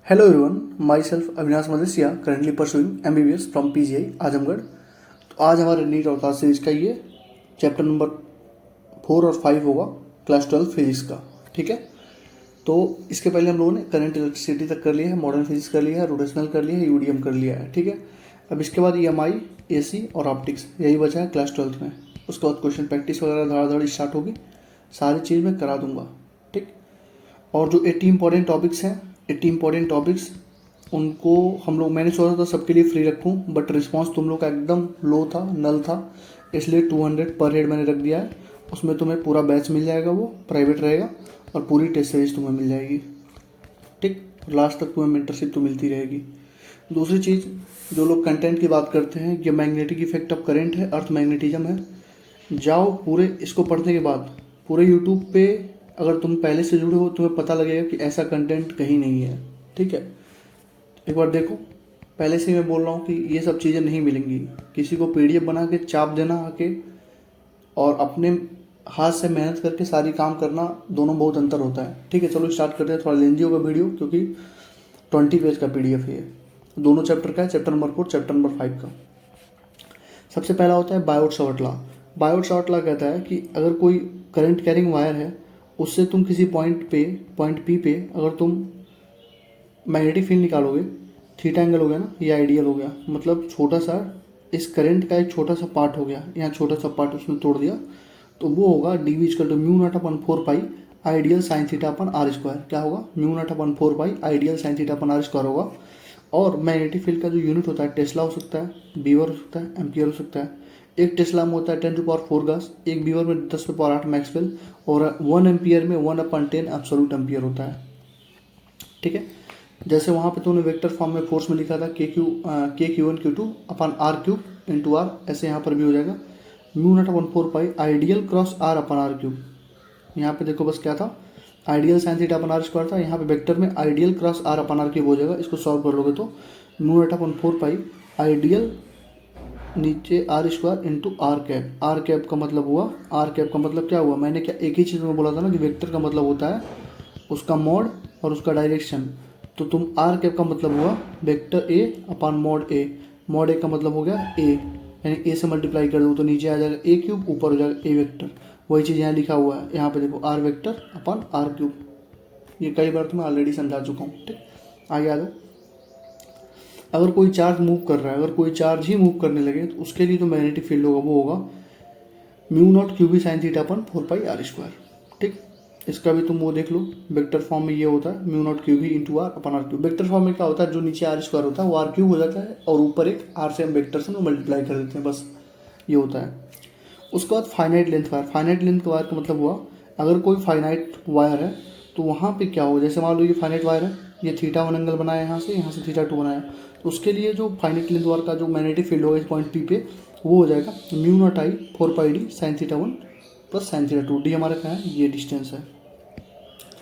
Hello everyone, myself Avinash Madesiya currently pursuing MBBS from PGI Azamgarh. तो आज हमारे नीट और क्लास सीरीज का ये चैप्टर नंबर 4 और 5 होगा क्लास 12 फिजिक्स का। ठीक है, तो इसके पहले हम लोगों ने करंट इलेक्ट्रिसिटी तक कर लिया है, मॉडर्न फिजिक्स कर लिया है, रोटेशनल कर लिया है, यूडीएम कर लिया है। ठीक है, अब इसके बाद EMI, AC और ऑप्टिक्स यही बचा है क्लास 12 में। उसके बाद क्वेश्चन प्रैक्टिस वगैरह धड़ाधड़ स्टार्ट होगी, सारी चीज़ मैं करा दूंगा। ठीक, और जो 80 इंपॉर्टेंट टॉपिक्स हैं, 80 इंपॉर्टेंट टॉपिक्स उनको हम लोग, मैंने सोचा था सबके लिए फ्री रखूं, बट रिस्पांस तुम लोग का एकदम लो था, नल था, इसलिए 200 पर हेड मैंने रख दिया है। उसमें तुम्हें पूरा बैच मिल जाएगा, वो प्राइवेट रहेगा और पूरी टेस्ट सीरीज तुम्हें मिल जाएगी। ठीक, लास्ट तक तुम्हें मेंटरशिप तो मिलती रहेगी। दूसरी चीज़, जो लोग कंटेंट की बात करते हैं, ये मैग्नेटिक इफेक्ट ऑफ करेंट है, अर्थ मैग्नेटिज्म है, जाओ पूरे इसको पढ़ने के बाद पूरे यूट्यूब पे अगर तुम पहले से जुड़े हो तुम्हें पता लगेगा कि ऐसा कंटेंट कहीं नहीं है। ठीक है, एक बार देखो, पहले से मैं बोल रहा हूँ कि ये सब चीज़ें नहीं मिलेंगी। किसी को PDF बना के चाप देना आके और अपने हाथ से मेहनत करके सारी काम करना, दोनों बहुत अंतर होता है। ठीक है, चलो स्टार्ट करते हैं। थोड़ा लेंदी होगा वीडियो क्योंकि 20 पेज का PDF है। दोनों चैप्टर का है, चैप्टर नंबर 4, चैप्टर नंबर 5 का। सबसे पहला होता है Biot Savart law. Biot Savart law कहता है कि अगर कोई करंट कैरिंग वायर है, उससे तुम किसी पॉइंट P पे अगर तुम मैग्नेटिक फील्ड निकालोगे, थीटा एंगल हो गया ना, ये आइडियल हो गया। मतलब छोटा सा इस करंट का एक छोटा सा पार्ट हो गया, यहाँ छोटा सा पार्ट उसने तोड़ दिया, तो वो होगा dV=μ0/4 ideal sine theta upon R square. क्या होगा? μ0/4 ideal sine theta upon R square होगा। और मैग्नेटिक फील्ड का जो यूनिट होता है, टेस्ला हो सकता है, बीवर हो सकता है, एम्पियर हो सकता है। एक टेस्ला में होता है 10⁴ गॉस, एक बीवर में 10⁸ मैक्सवेल, और 1 एम्पियर में 1/10 एब्सोल्यूट एम्पियर होता है। ठीक है, जैसे वहाँ पे तुमने वेक्टर फॉर्म में फोर्स में लिखा था KQ1Q2/R³ ऐसे यहाँ पर भी हो जाएगा μ0/4 आइडियल क्रॉस R/R³। यहाँ पे देखो बस क्या था, I dl sine theta upon R square था, यहाँ पे वेक्टर में आइडियल क्रॉस R/R³ हो जाएगा। इसको सॉल्व कर लोगे तो μ0/4 आइडियल नीचे R² into R cap. R cap का मतलब हुआ, आर कैप का मतलब क्या हुआ, मैंने क्या एक ही चीज़ में बोला था ना कि वेक्टर का मतलब होता है उसका मॉड और उसका डायरेक्शन। तो तुम आर कैप का मतलब हुआ vector A/mod A। Mod A का मतलब हो गया A, यानी A से मल्टीप्लाई कर दो तो नीचे आ जाएगा A³ ऊपर हो जाएगा A वेक्टर। वही चीज़ यहाँ लिखा हुआ है, यहाँ पे देखो R वेक्टर/R³। ये कई बार तो मैं ऑलरेडी समझा चुका हूँ। ठीक, आगे आ जाओ। अगर कोई चार्ज मूव कर रहा है, अगर कोई चार्ज ही मूव करने लगे तो उसके लिए जो मैग्नेटिक फील्ड होगा वो होगा μ0 sin θ/4πr²। ठीक, इसका भी तुम वो देख लो, वेक्टर फॉर्म में ये होता है μ0 r/r³। वेक्टर फॉर्म में क्या होता है, जो नीचे R² होता है वो R³ हो जाता है और ऊपर एक R से हम वेक्टर से मल्टीप्लाई कर देते हैं, बस ये होता है। उसके बाद finite length wire. Finite length wire का मतलब हुआ अगर कोई फाइनाइट वायर है तो वहाँ पे क्या होगा, जैसे मान लो ये फाइनाइट वायर है, ये θ1 एंगल बनाया यहाँ से θ2 बनाया, तो उसके लिए जो फाइनाइट लेंथ वायर का जो मैग्नेटिक फील्ड होगा इस पॉइंट P पे, वो हो जाएगा μ0I/4πd sin θ1 + sin θ2। डी हमारा क्या है, ये डिस्टेंस है।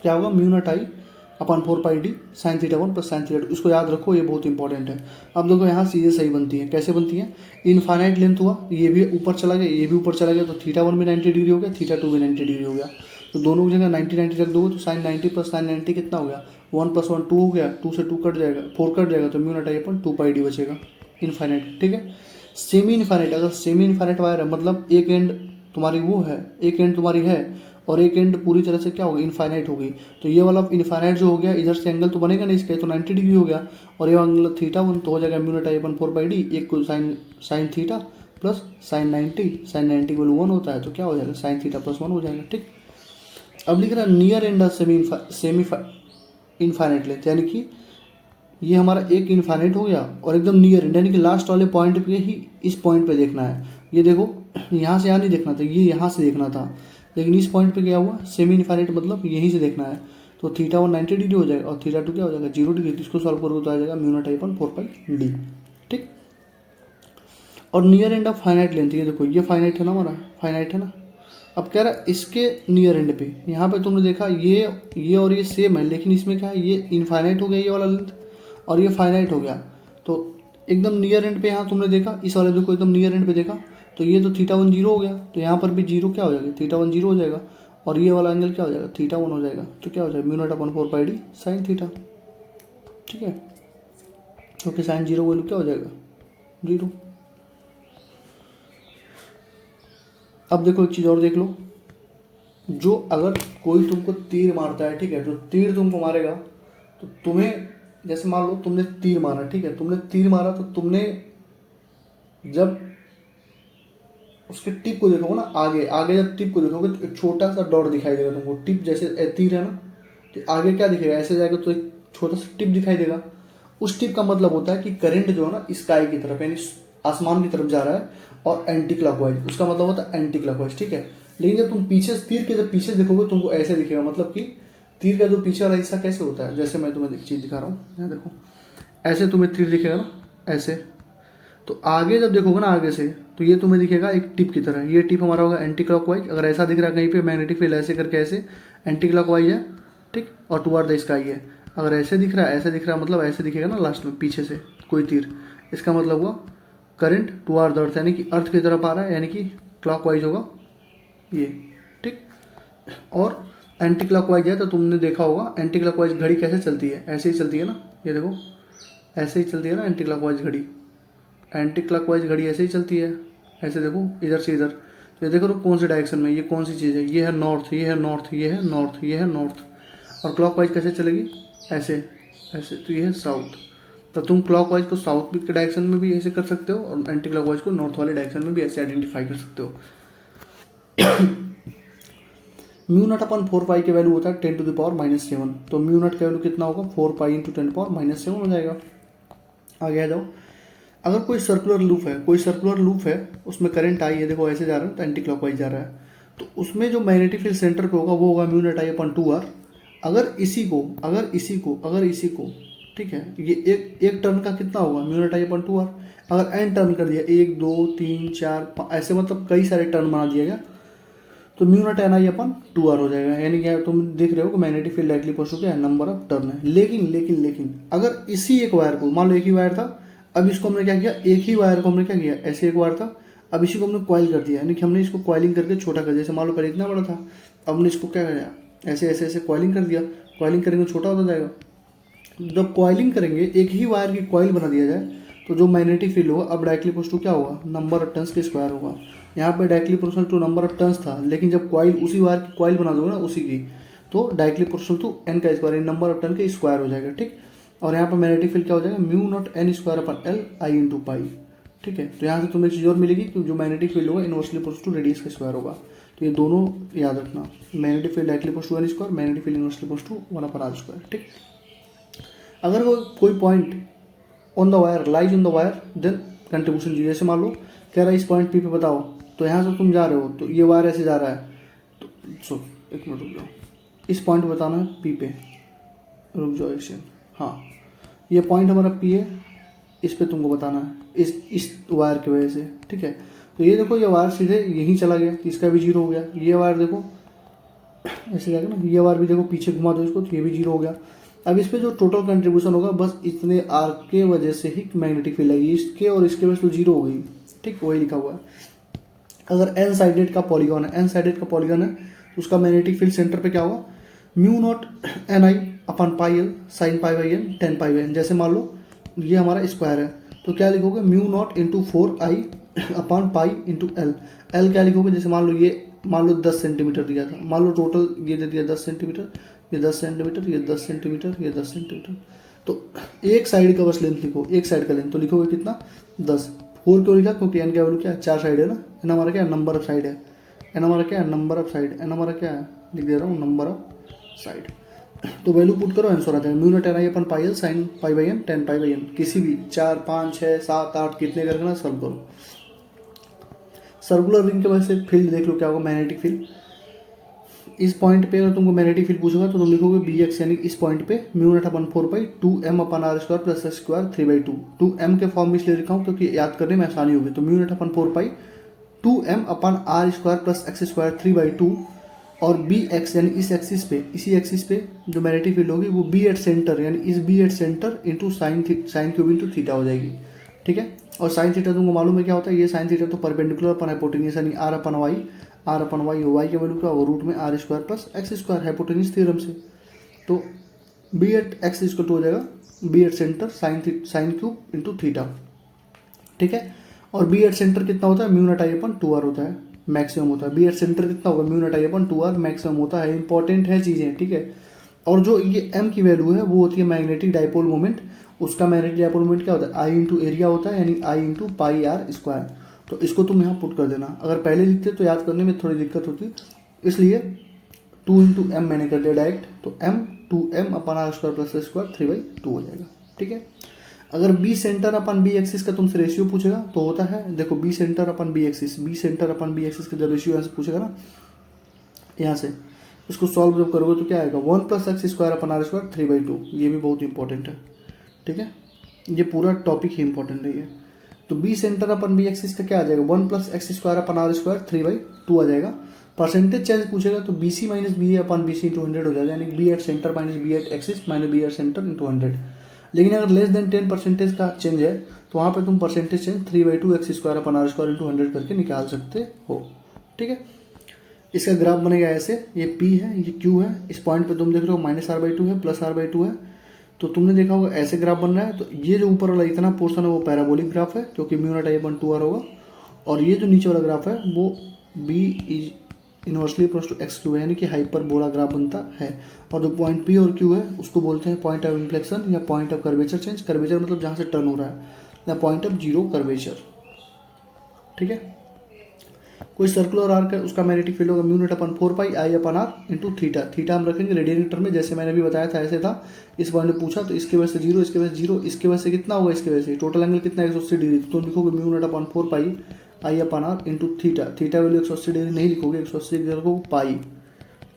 क्या होगा, μ0I/4πd sin θ1 + sin θ2। इसको याद रखो, ये बहुत इंपॉर्टेंट है। अब देखो यहाँ चीज़ें सही बनती हैं, कैसे बनती हैं, इनफाइनाइट लेंथ हुआ, ये भी ऊपर चला गया, ये भी ऊपर चला गया, तो θ1 भी 90 डिग्री हो गया, θ2 भी 90 डिग्री हो गया। तो दोनों की जगह 90 रख दोगे तो sin 90 + sin 90 कितना हो गया, 1 + 1 2 हो गया, 2 से 2 कट जाएगा, 4 कट जाएगा, तो μ0I/2πd बचेगा, इनफाइनाइट। ठीक है, सेमी इनफाइनाइट, अगर सेमी इनफाइनाइट वायर है मतलब एक एंड तुम्हारी वो है, एक एंड तुम्हारी है और एक एंड पूरी तरह से क्या होगी, इनफाइनाइट होगी, तो ये वाला इनफाइनाइट जो हो गया, इधर से एंगल तो बनेगा नहीं इसका, तो 90 डिग्री हो गया, और ये एंगल θ1 तो हो जाएगा μ0I/4πd, एक को sine theta plus sine 90, sine 90 को 1 होता है, तो क्या हो जाएगा, साइन थीटा +1 हो जाएगा। ठीक, अब लिख रहा है near and semi infinite length, यानी कि ये हमारा एक इनफाइनाइट हो गया और एकदम नियर एंड, यानी कि लास्ट वाले पॉइंट पे ही इस पॉइंट पे देखना है। ये देखो यहाँ से यहाँ नहीं देखना था, ये यहाँ से देखना था, लेकिन इस पॉइंट पे क्या हुआ, सेमी इनफाइनाइट मतलब यहीं से देखना है, तो θ1 90 डिग्री हो जाएगा और θ2 क्या हो जाएगा, 0 डिग्री। इसको सॉल्व करोगे तो आ जाएगा μ0I/4πd। ठीक, और near end of finite length, ये देखो ये फाइनाइट है ना, हमारा फाइनाइट है ना। अब कह रहा है इसके नियर एंड पे, यहाँ पे तुमने देखा ये और ये सेम है, लेकिन इसमें क्या है, ये इनफाइनाइट हो गया ये वाला लेंथ और ये फाइनाइट हो गया, तो एकदम नियर एंड पे यहाँ तुमने देखा, इस वाले देखो एकदम नियर एंड पे देखा, तो ये तो θ1 0 हो गया, तो यहाँ पर भी 0 क्या हो जाएगा, θ1 0 हो जाएगा, और ये वाला एंगल क्या हो जाएगा, θ1 हो जाएगा, तो क्या हो जाएगा μ0/4πd sin θ। ठीक है, क्योंकि साइन जीरो वैल्यू क्या हो जाएगा, जीरो। अब देखो एक चीज़ और देख लो, जो अगर कोई तुमको तीर मारता है, ठीक है, जो तीर तुमको मारेगा तो तुम्हें, जैसे मान लो तुमने तीर मारा, ठीक है, तुमने तीर मारा तो तुमने जब उसके टिप को देखोगे ना, आगे आगे जब टिप को देखोगे तो एक छोटा सा डॉट दिखाई देगा तुमको। टिप जैसे तीर है ना, तो आगे क्या दिखेगा, ऐसे जाएगा तो एक छोटा सा टिप दिखाई देगा। उस टिप का मतलब होता है कि करंट जो है ना स्काई की तरफ यानी आसमान की तरफ जा रहा है और एंटी क्लॉकवाइज, उसका मतलब होता है एंटी क्लॉकवाइज, ठीक है। लेकिन जब तुम पीछे तीर के जब पीछे देखोगे तुमको ऐसे दिखेगा, मतलब कि तीर का जो पीछे वाला हिस्सा कैसे होता है, जैसे मैं तुम्हें एक चीज़ दिखा रहा हूँ, यहाँ देखो, ऐसे तुम्हें तीर दिखेगा ना, ऐसे। तो आगे जब देखोगे ना आगे से, तो ये तुम्हें दिखेगा एक टिप की तरह। ये टिप हमारा होगा एंटी क्लॉकवाइज। अगर ऐसा दिख रहा है कहीं पे मैग्नेटिक फील्ड ऐसे करके ऐसे, एंटी क्लॉकवाइज है, ठीक, और टुवर्ड द स्काई है। अगर ऐसे दिख रहा है, ऐसे दिख रहा है, मतलब ऐसे दिखेगा ना लास्ट में पीछे से कोई तीर, इसका मतलब हुआ करंट टुवर्ड द अर्थ, यानी कि अर्थ की तरफ आ रहा है, यानी कि क्लॉकवाइज होगा ये, ठीक। और एंटी क्लॉकवाइज है तो तुमने देखा होगा एंटी क्लॉकवाइज घड़ी कैसे चलती है, ऐसे ही चलती है ना, ये देखो ऐसे ही चलती है ना एंटी क्लॉकवाइज घड़ी। एंटी क्लॉकवाइज घड़ी ऐसे ही चलती है, ऐसे देखो इधर से इधर। तो ये देखो तो कौन से डायरेक्शन में, ये कौन सी चीज़ है, ये है नॉर्थ, ये है नॉर्थ, ये है नॉर्थ, ये है नॉर्थ। और क्लॉकवाइज कैसे चलेगी, ऐसे ऐसे, तो ये है साउथ। तो तुम क्लॉकवाइज को साउथ के डायरेक्शन में भी ऐसे कर सकते हो और एंटी क्लॉकवाइज को नॉर्थ वाले डायरेक्शन में भी ऐसे आइडेंटिफाई कर सकते हो। म्यू नॉट अपन 4 पाई की वैल्यू होता है 10⁻⁻7। तो म्यू नॉट का वैल्यू कितना होगा, 4 पाई इंटू 10⁻⁻7 हो जाएगा। आगे आ जाओ, अगर कोई सर्कुलर लूप है, कोई सर्कुलर लूप है, उसमें करंट आई है, देखो ऐसे जा रहा है तो एंटी क्लॉकवाइज जा रहा है, तो उसमें जो मैग्नेटिक फील्ड सेंटर पे होगा वो होगा mu naught I upon 2r। अगर इसी को ठीक है, ये एक टर्न का कितना होगा, mu naught I upon 2r। अगर n टर्न कर दिया, 1 2 3 4 ऐसे, मतलब कई सारे टर्न बना दिया गया, तो mu naught N I upon 2r हो जाएगा। यानी क्या, तुम देख रहे हो कि magnetic field directly equal to क्या है, नंबर ऑफ टर्न है। लेकिन अगर इसी एक वायर को, मान लो एक ही वायर था, अब इसको हमने क्या किया, एक ही वायर को हमने क्या किया, ऐसे एक वायर था, अब इसी को हमने कॉइल कर दिया, यानी कि हमने इसको कॉइलिंग करके छोटा कर दिया। जैसे मान लो पहले इतना बड़ा था, अब हमने इसको क्या किया, ऐसे ऐसे ऐसे कॉइलिंग कर दिया। कॉइलिंग करेंगे छोटा होता जाएगा। जब कॉइलिंग करेंगे, एक ही वायर की कॉइल बना दिया जाए, तो जो मैग्नेटिक फील्ड होगा अब डायरेक्टली इक्वल टू क्या होगा, नंबर ऑफ टर्न्स के स्क्वायर होगा। यहाँ पे directly proportional to number of turns था, लेकिन जब कॉइल उसी वायर की कॉइल बना दोगे ना उसी की, तो डायरेक्टली प्रोपोर्शनल टू एन का स्क्वायर, नंबर ऑफ टर्न के स्क्वायर हो जाएगा, ठीक। और यहाँ पर मैग्नेटिक फील्ड क्या हो जाएगा, mu naught N square upon L I into pi, ठीक है। तो यहाँ से तुम्हें एक चीज़ और मिलेगी कि जो मैग्नेटिक फील्ड होगा इनवर्सली प्रोपोर्शनल टू रेडियस का स्क्वायर होगा। तो ये दोनों याद रखना, magnetic field directly proportional to N square, magnetic field inversely proportional to 1/r square, ठीक। अगर कोई point on the wire lies on the wire, then contribution जी। जैसे मान लो कह रहा है इस पॉइंट पी पे बताओ, तो यहाँ से तुम जा रहे हो, तो ये वायर ऐसे जा रहा है, तो एक मिनट रुक जाओ, इस पॉइंट पे बताना है पी पे, रुक जाओ एक सेकंड, हाँ ये पॉइंट हमारा पी है, इस पे तुमको बताना है इस वायर की वजह से, ठीक है। तो ये देखो ये वायर सीधे यहीं चला गया, इसका भी जीरो हो गया। ये वायर देखो ऐसे जाएगा ना, ये वायर भी देखो पीछे घुमा दो इसको, तो ये भी जीरो हो गया। अब इस पे जो टोटल कंट्रीब्यूशन होगा बस इतने आर्क के वजह से ही मैग्नेटिक फील्ड आएगी, इसके और इसके वजह से तो जीरो हो गई, ठीक, वही लिखा हुआ है। अगर एन साइडेड का पॉलीगॉन है, तो उसका मैग्नेटिक फील्ड सेंटर पे क्या होगा, mu naught N I upon pi L sine pi by N 10 pi by N. जैसे मान लो ये हमारा स्क्वायर है, तो क्या लिखोगे, mu not into 4i upon pi into L. L क्या लिखोगे, जैसे मान लो 10 सेंटीमीटर दिया था, मान लो टोटल ये दे दिया 10 सेंटीमीटर, ये 10 सेंटीमीटर, ये 10 सेंटीमीटर, ये 10 सेंटीमीटर। तो एक साइड का बस लेंथ लिखो, एक साइड का लेंथ, तो लिखोगे कितना 10। 4 क्यों लिखा, क्योंकि एन का वैल्यू क्या है, 4 साइड है ना। एन हमारा क्या है, नंबर ऑफ साइड है। एन हमारा क्या है, नंबर ऑफ साइड। एन हमारा क्या है, लिख दे रहा हूँ, नंबर ऑफ साइड। तो वैल्यू पुट करो, आंसर आ जाएगा mu naught N I upon pi L sine pi by N 10 pi by N. किसी भी 4 5 6 7 8 कितने करके ना सॉल्व करो। सर्कुलर रिंग के वजह से फील्ड देख लो क्या होगा, मैग्नेटिक फील्ड। इस पॉइंट पे अगर तुमको मैग्नेटिक फील्ड पूछोगा तो तुम लिखोगे बी एक्स, यानी इस पॉइंट पे mu naught upon 4 pi 2m upon R square plus S square 3/2। 2m के फॉर्म में इसलिए लिखा हूँ क्योंकि याद करने में आसानी होगी। तो mu naught upon 4 pi 2m upon R square plus X square 3/2, और बी एक्स यानी इस एक्सिस पे, इसी एक्सिस पे जो मैग्नेटिक फील्ड होगी वो बी एट सेंटर, यानी इस B at centre into sine cube into theta हो जाएगी, ठीक है। और साइन थीटा तुमको मालूम है क्या होता है, ये साइन थीटा तो परपेंडिकुलर अपन हाइपोटेन्यूस, यानी आर अपन वाई वाई की वैल्यू क्या होगा, रूट में R square plus X square, hypotenuse theorem से। तो B at X equal to हो जाएगा B at centre sine cube into theta, ठीक है। और बी एट सेंटर कितना होता है, mu naught I upon 2r होता है, मैक्सिमम होता है। बी एट सेंटर कितना होगा, mu naught I upon 2r maximum होता है। इंपॉर्टेंट है चीज़ें, ठीक है। और जो ये m की वैल्यू है वो होती है मैग्नेटिक डाइपोल मोमेंट। उसका मैग्नेटिक डाइपोल मोमेंट क्या होता है, आई इंटू एरिया होता है, यानी आई इंटू पाई आर स्क्वायर। तो इसको तुम यहाँ पुट कर देना। अगर पहले लिखते तो याद करने में थोड़ी दिक्कत होती, इसलिए 2 इंटू एम मैंने कर दिया डायरेक्ट। तो m 2m upon R square plus square 3/2 हो जाएगा, ठीक है। अगर B centre upon B axis का तुमसे रेशियो पूछेगा तो होता है, देखो B centre upon B axis, B centre upon B axis का जब रेशियो यहाँ से पूछेगा ना, यहाँ से इसको सॉल्व जब करोगे तो क्या आएगा, 1 plus X square upon R square 3/2। ये भी बहुत इंपॉर्टेंट है, ठीक है। ये पूरा टॉपिक ही इंपॉर्टेंट है ये। तो B centre upon B axis का क्या आ जाएगा, 1 plus X square upon R square 3/2 आ जाएगा। परसेंटेज चेंज पूछेगा तो B C minus B A upon B C into 100 हो जाएगा, यानी B at centre minus B at axis minus B at centre into 100। लेकिन अगर लेस देन 10% का चेंज है तो वहाँ पे तुम percentage change 3/2 X square upon R square into 100 करके निकाल सकते हो, ठीक है। इसका ग्राफ बनेगा ऐसे, ये P है, ये Q है, इस पॉइंट पे तुम देख रहे हो -r/2 है, +r/2 है। तो तुमने देखा होगा ऐसे ग्राफ बन रहा है। तो ये जो ऊपर वाला इतना पोर्शन है वो पैराबोलिक ग्राफ है, क्योंकि mu naught I upon 2r होगा। और ये जो नीचे वाला ग्राफ है वो B is inversely equals to X Q है, यानी कि हाइपरबोला ग्राफ बनता है। और जो पॉइंट P और Q है उसको बोलते हैं पॉइंट ऑफ इन्फ्लेक्शन या point of curvature change. Curvature मतलब जहाँ से टर्न हो रहा है, या पॉइंट ऑफ जीरो कर्वेचर, ठीक है। कोई सर्कुलर आर्क है, उसका मैग्नेटिक फील्ड होगा mu naught upon 4 pi upon R into theta. Theta हम रखेंगे रेडियन में, जैसे मैंने अभी बताया था ऐसे था। इस पॉइंट में पूछा तो इसके वजह से 0, इसके वजह से 0, इसके वजह से कितना होगा, इसके वजह से टोटल एंगल कितना है 180 डिग्री। तो लिखोगे mu naught upon 4 pi I upon R into theta. Theta value 180 degree नहीं लिखोगे, 180 डिग्री लिखोगे पाई,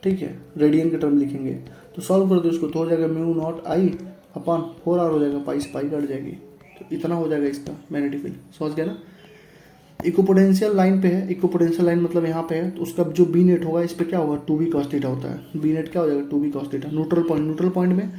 ठीक है। रेडियन के टर्म लिखेंगे तो सॉल्व कर दो इसको, तो हो जाएगा mu naught I upon 4r हो जाएगा, पाई से पाई कट जाएगी। तो इतना हो जाएगा इसका मैग्नेटिक फील्ड, समझ गया ना। इक्विपोटेंशियल लाइन पे है, इक्विपोटेंशियल लाइन मतलब यहाँ पे है, तो उसका जो बी नेट होगा इस पे क्या होगा 2b cos थीटा होता है। बी नेट क्या हो जाएगा 2b cos theta. Neutral point में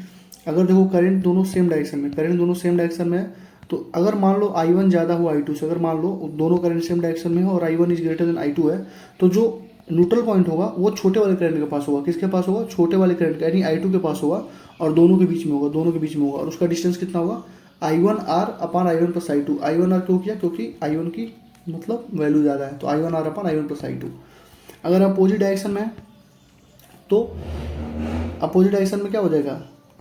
अगर देखो करंट दोनों सेम डायरेक्शन में है, तो अगर मान लो I1 ज़्यादा हो I2 से, अगर मान लो दोनों करंट सेम डायरेक्शन में है और I1 is greater than I2 है, तो जो न्यूट्रल पॉइंट होगा वो छोटे वाले करंट के पास होगा। किसके पास होगा, छोटे वाले करंट यानी I2 के पास होगा, और दोनों के बीच में होगा, और उसका डिस्टेंस कितना होगा I1R upon I1 plus I2। I1R क्यों किया, क्योंकि I1 की मतलब वैल्यू ज़्यादा है, तो I1R upon I1 plus I2। अगर अपोजिट डायरेक्शन में है तो अपोजिट डायरेक्शन में क्या हो जाएगा,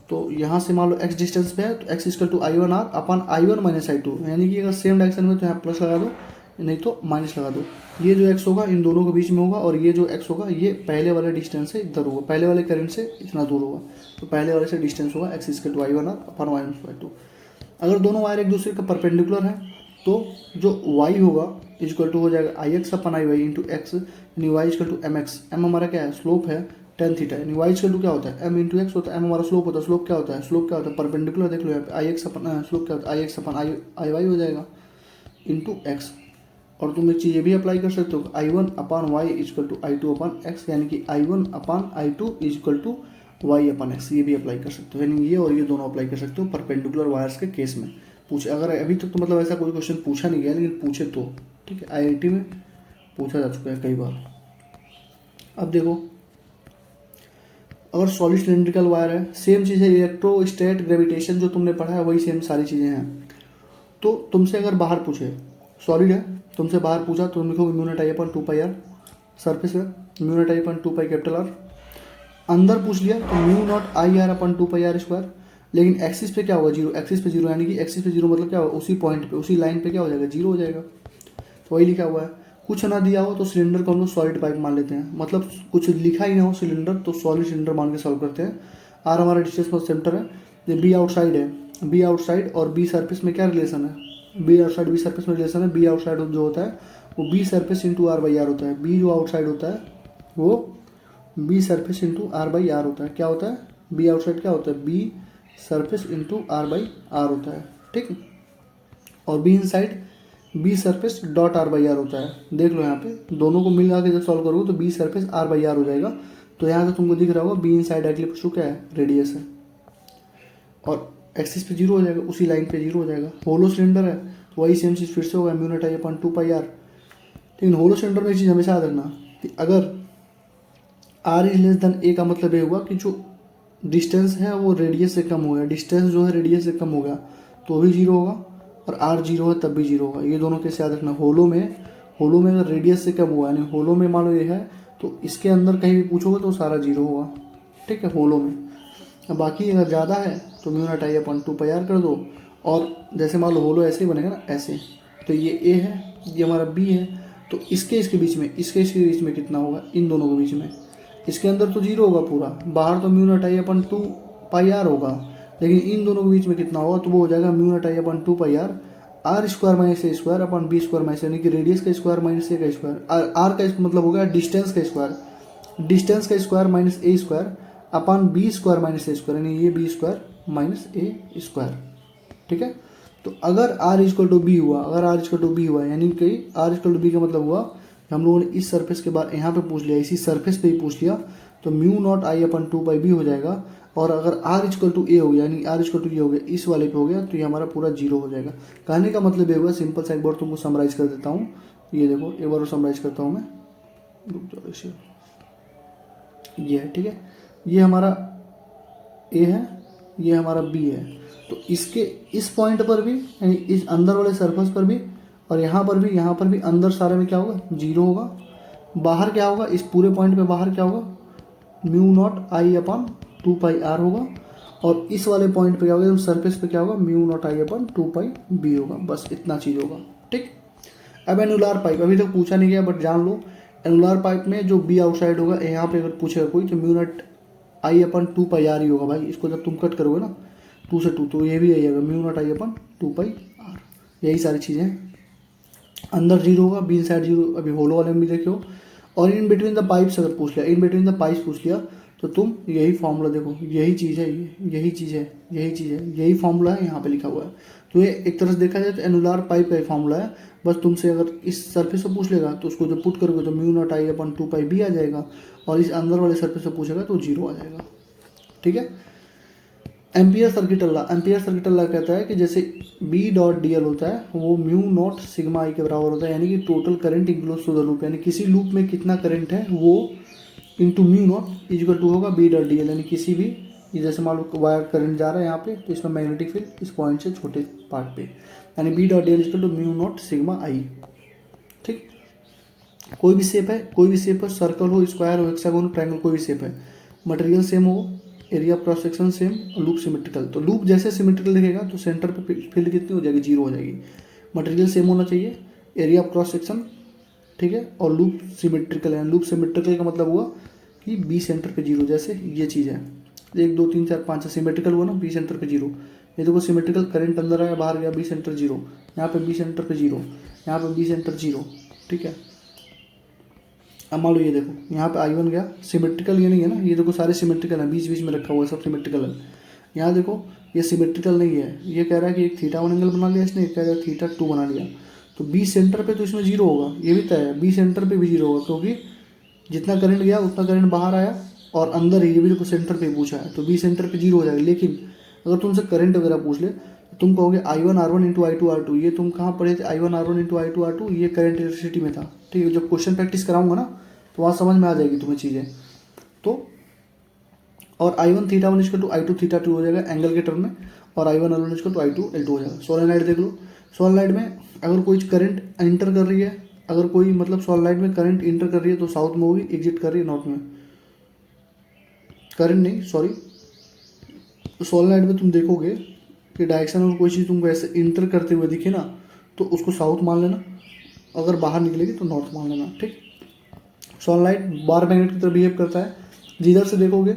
तो यहाँ से मान लो x डिस्टेंस पे है तो x equal to I1R upon I1 minus I2, यानी कि अगर सेम डायरेक्शन में तो यहाँ प्लस लगा दो, नहीं तो माइनस लगा दो। ये जो x होगा इन दोनों के बीच में होगा, और ये जो x होगा ये पहले वाले डिस्टेंस से इधर होगा, पहले वाले करंट से इतना दूर होगा, तो पहले वाले से डिस्टेंस होगा x equal to I1R upon Y plus I2। अगर दोनों वायर एक दूसरे का परपेंडिकुलर है तो जो y होगा इक्वल टू हो जाएगा ix upon I Y into X, यानी Y equal to M X. M हमारा क्या है, स्लोप है टेन थीटा, यानी वाई इक्वल टू क्या होता है m इंटू एक्स होता है। एम हमारा स्लोप होता है, स्लोप क्या होता है परपेंडिकुलर। देख लो यहाँ पे आई एक्स अपन स्लोप क्या होता है, आई एक्स अपन आई वाई हो जाएगा इंटू एक्स। और तुम एक चीज़ ये भी अप्लाई कर सकते हो, I1 upon Y equal to I2 upon X, यानी कि I1 upon I2 equal to Y upon X. ये भी अप्लाई कर सकते हो, यानी ये और ये दोनों अप्लाई कर सकते हो परपेंडिकुलर वायर्स के केस में। पूछे अगर अभी तक तो मतलब ऐसा कोई क्वेश्चन पूछा नहीं गया, लेकिन पूछे तो ठीक है, IIT में पूछा जा चुका है कई बार। अब देखो अगर सॉलिड सिलेंड्रिकल वायर है, सेम चीज़ है, इलेक्ट्रोस्टैट ग्रेविटेशन जो तुमने पढ़ा है वही सेम सारी चीज़ें हैं। तो तुमसे अगर बाहर पूछे, सॉलिड है, तुमसे बाहर पूछा तो तुम लिखोगे mu naught I upon 2 pi R, surface है mu naught I upon 2 pi capital R. अंदर पूछ लिया तो mu naught I R upon 2 pi R square. लेकिन एक्सिस पे क्या होगा, जीरो, एक्सिस पे जीरो, यानी कि एक्सिस पे जीरो मतलब क्या होगा, उसी पॉइंट पे उसी लाइन पे क्या हो जाएगा, जीरो हो जाएगा। तो वही लिखा हुआ है। कुछ ना दिया हो तो सिलेंडर को हम लोग सॉलिड पाइप मान लेते हैं, मतलब कुछ लिखा ही ना हो सिलेंडर तो सॉलिड सिलेंडर मान के सॉल्व करते हैं। आर हमारा डिस्टेंस पर सेंटर है, ये बी आउटसाइड है, बी आउटसाइड और बी सरफेस में क्या रिलेशन है, बी आउटसाइड बी सरफेस में रिलेशन है। बी आउटसाइड जो होता है वो B surface into R by R होता है। बी जो आउटसाइड होता है वो B surface into R by R होता है। क्या होता है, बी आउटसाइड क्या होता है, B surface into R by R होता है, ठीक। और B inside B surface dot R by R होता है। देख लो यहाँ पे दोनों को मिला के जब सॉल्व करोगे तो B surface R by R हो जाएगा। तो यहाँ से तुमको दिख रहा होगा बी इनसाइड एक्लिप्स टू क्या है, रेडियस है, और एक्सिस पे जीरो हो जाएगा, उसी लाइन पे जीरो हो जाएगा। होलो सिलेंडर है तो वही सेम चीज़ फिर से होगा, mu naught I upon 2 pi R. लेकिन होलो सिलेंडर में एक चीज़ हमेशा याद रखना कि अगर आर इज लेस देन ए का मतलब ये हुआ कि जो डिस्टेंस है वो रेडियस से कम हो गया, डिस्टेंस जो है रेडियस से कम हो गया तो भी जीरो होगा, और आर जीरो है तब भी जीरो होगा। ये दोनों कैसे याद रखना, होलो में अगर रेडियस से कम हुआ यानी होलो में मान लो ये है तो इसके अंदर कहीं भी पूछोगे तो सारा जीरो होगा, ठीक है, होलो में। अब बाकी अगर ज़्यादा है तो mu naught I upon 2 pi R कर दो, और जैसे मान लो होलो ऐसे ही बनेगा ना ऐसे, तो ये ए है, ये हमारा बी है, तो इसके बीच में इसके बीच में कितना होगा, इन दोनों के बीच में, इसके अंदर तो जीरो होगा पूरा, बाहर तो mu naught I upon 2 pi R होगा, लेकिन इन दोनों के बीच में कितना होगा, तो वो हो जाएगा mu naught I upon 2 pi R, R square minus A square upon B square minus, यानी कि रेडियस का स्क्वायर माइनस ए का स्क्वायर, आर का मतलब हो गया डिस्टेंस का स्क्वायर, डिस्टेंस का square minus A square upon B square minus A square, यानी ये B square minus A square, ठीक है। तो अगर आर इक्वल टू बी हुआ, अगर आर इक्वल टू बी हुआ, यानी कि आर इक्वल टू बी का मतलब हुआ हम लोगों ने इस सरफेस के बाद यहाँ पे पूछ लिया, इसी सरफेस पे ही पूछ लिया, तो mu naught I upon 2 pi B हो जाएगा। और अगर आर इक्वल टू ए हो गया, यानी आर इक्वल टू ए हो गया, इस वाले पे हो गया, तो ये हमारा पूरा जीरो हो जाएगा। कहने का मतलब ये हुआ, सिंपल सा एक बार तुमको समराइज कर देता हूँ, ये देखो एक बार समराइज करता हूँ मैं, ये है, ठीक है, ये हमारा ए है, ये हमारा बी है, तो इसके इस पॉइंट पर भी यानी इस अंदर वाले सरफेस पर भी और यहाँ पर भी अंदर सारे में क्या होगा, जीरो होगा। बाहर क्या होगा, इस पूरे पॉइंट पे बाहर क्या होगा, mu naught I upon 2 pi R होगा, और इस वाले पॉइंट पे क्या होगा, सरफेस पे क्या होगा, mu naught I upon 2 pi B होगा, बस इतना चीज़ होगा, ठीक। अब एनुलर पाइप अभी तक पूछा नहीं गया, बट जान लो एनुलर पाइप में जो बी आउटसाइड होगा, यहाँ पे अगर पूछेगा कोई तो mu naught I upon 2 pi R ही होगा भाई। इसको जब तुम कट करोगे ना 2 से 2, तो ये भी यही होगा, mu naught I upon 2 pi R, यही सारी चीज़ें। अंदर जीरो होगा, बी साइड जीरो, अभी होलो वाले में भी देखो। और इन बिटवीन द पाइप्स अगर पूछ लिया, इन बिटवीन द पाइप्स पूछ लिया, तो तुम यही फॉर्मूला देखो, यही चीज़ है, यही चीज़ है, यही फॉर्मूला है, यहाँ पे लिखा हुआ है। तो ये एक तरह से देखा जाए तो एनुलर पाइप का फॉर्मूला है। बस तुमसे अगर इस सरफेस पे पूछ लेगा तो उसको जब पुट करोगे तो mu naught I upon 2 pi B आ जाएगा, और इस अंदर वाले सरफेस पे पूछेगा तो जीरो आ जाएगा, ठीक है। एम्पियर सर्किट लॉ कहता है कि जैसे बी डॉट डी एल होता है वो म्यू नॉट सिग्मा आई के बराबर होता है, यानी कि total current enclose to the loop, यानी किसी लूप में कितना करंट है वो इंटू म्यू नॉट इक्वल टू होगा बी डॉट डी एल, यानी किसी भी, जैसे मान लो वायर करंट जा रहा है यहाँ पे, तो इसमें मैग्नेटिक फील्ड इस पॉइंट से छोटे पार्ट पे, यानी B dot D L equal to mu naught sigma I, ठीक। कोई भी शेप है, सर्कल हो, स्क्वायर हो, हेक्सागोन, ट्रायंगल, कोई भी शेप है, मटेरियल सेम हो, area cross section same, loop symmetrical, तो लूप जैसे सिमेट्रिकल दिखेगा तो सेंटर पे फील्ड कितनी हो जाएगी, जीरो हो जाएगी। मटेरियल सेम होना चाहिए, एरिया क्रॉस सेक्शन, ठीक है, और लूप सिमेट्रिकल है। लूप सिमेट्रिकल का मतलब हुआ कि बी सेंटर पे जीरो, जैसे ये चीज़ है 1 2 3 4 5 सिमेट्रिकल हुआ ना, बी सेंटर पे जीरो। ये देखो सिमेट्रिकल, करंट अंदर आया बाहर गया, बी सेंटर जीरो, यहाँ पे बी सेंटर पे जीरो, यहाँ पे बी सेंटर जीरो, ठीक है। अब मान लो ये देखो यहाँ पे I1 गया, सिमेट्रिकल ये नहीं है ना, ये देखो सारे सिमेट्रिकल है, बीच बीच में रखा हुआ है, सब सिमेट्रिकल है। यहाँ देखो ये सिमेट्रिकल नहीं है, ये कह रहा है कि एक θ1 एंगल बना लिया इसने, कह रहा है θ2 बना लिया, तो बी सेंटर पे तो इसमें जीरो होगा, ये भी तय है, बी सेंटर पे भी जीरो होगा, क्योंकि जितना करंट गया उतना करंट बाहर आया, और अंदर ये भी देखो सेंटर पे पूछा है, तो बी सेंटर पे जीरो हो जाएगा। लेकिन अगर तुमसे करंट वगैरह पूछ ले तो तुम कहोगे I1 R1 into I2 R2, ये तुम कहाँ पढ़े थे, I1 R1 into I2 R2, ये करंट इलेक्ट्रिसिटी में था, ठीक है। जब क्वेश्चन प्रैक्टिस कराऊंगा ना तो वहाँ समझ में आ जाएगी तुम्हें चीज़ें। तो और I1 θ1 इक्वल टू I2 θ2 हो जाएगा एंगल के टर्म में, और I1 L1 equal to I2 L2 हो जाएगा। सोलेनोइड देख लो, सोलेनोइड में अगर कोई करंट इंटर कर रही है, अगर कोई मतलब सोलेनोइड में करंट इंटर कर रही है तो साउथ में होगी, एग्जिट कर रही है नॉर्थ में, करंट नहीं सॉरी, सोलेनोइड में तुम देखोगे कि डायरेक्शन में कोई चीज़ तुमको ऐसे इंटर करते हुए दिखे ना तो उसको साउथ मान लेना, अगर बाहर निकलेगी तो नॉर्थ मान लेना, ठीक। सोलेनोइड बार मैग्नेट की तरह बिहेव करता है। जिधर से देखोगे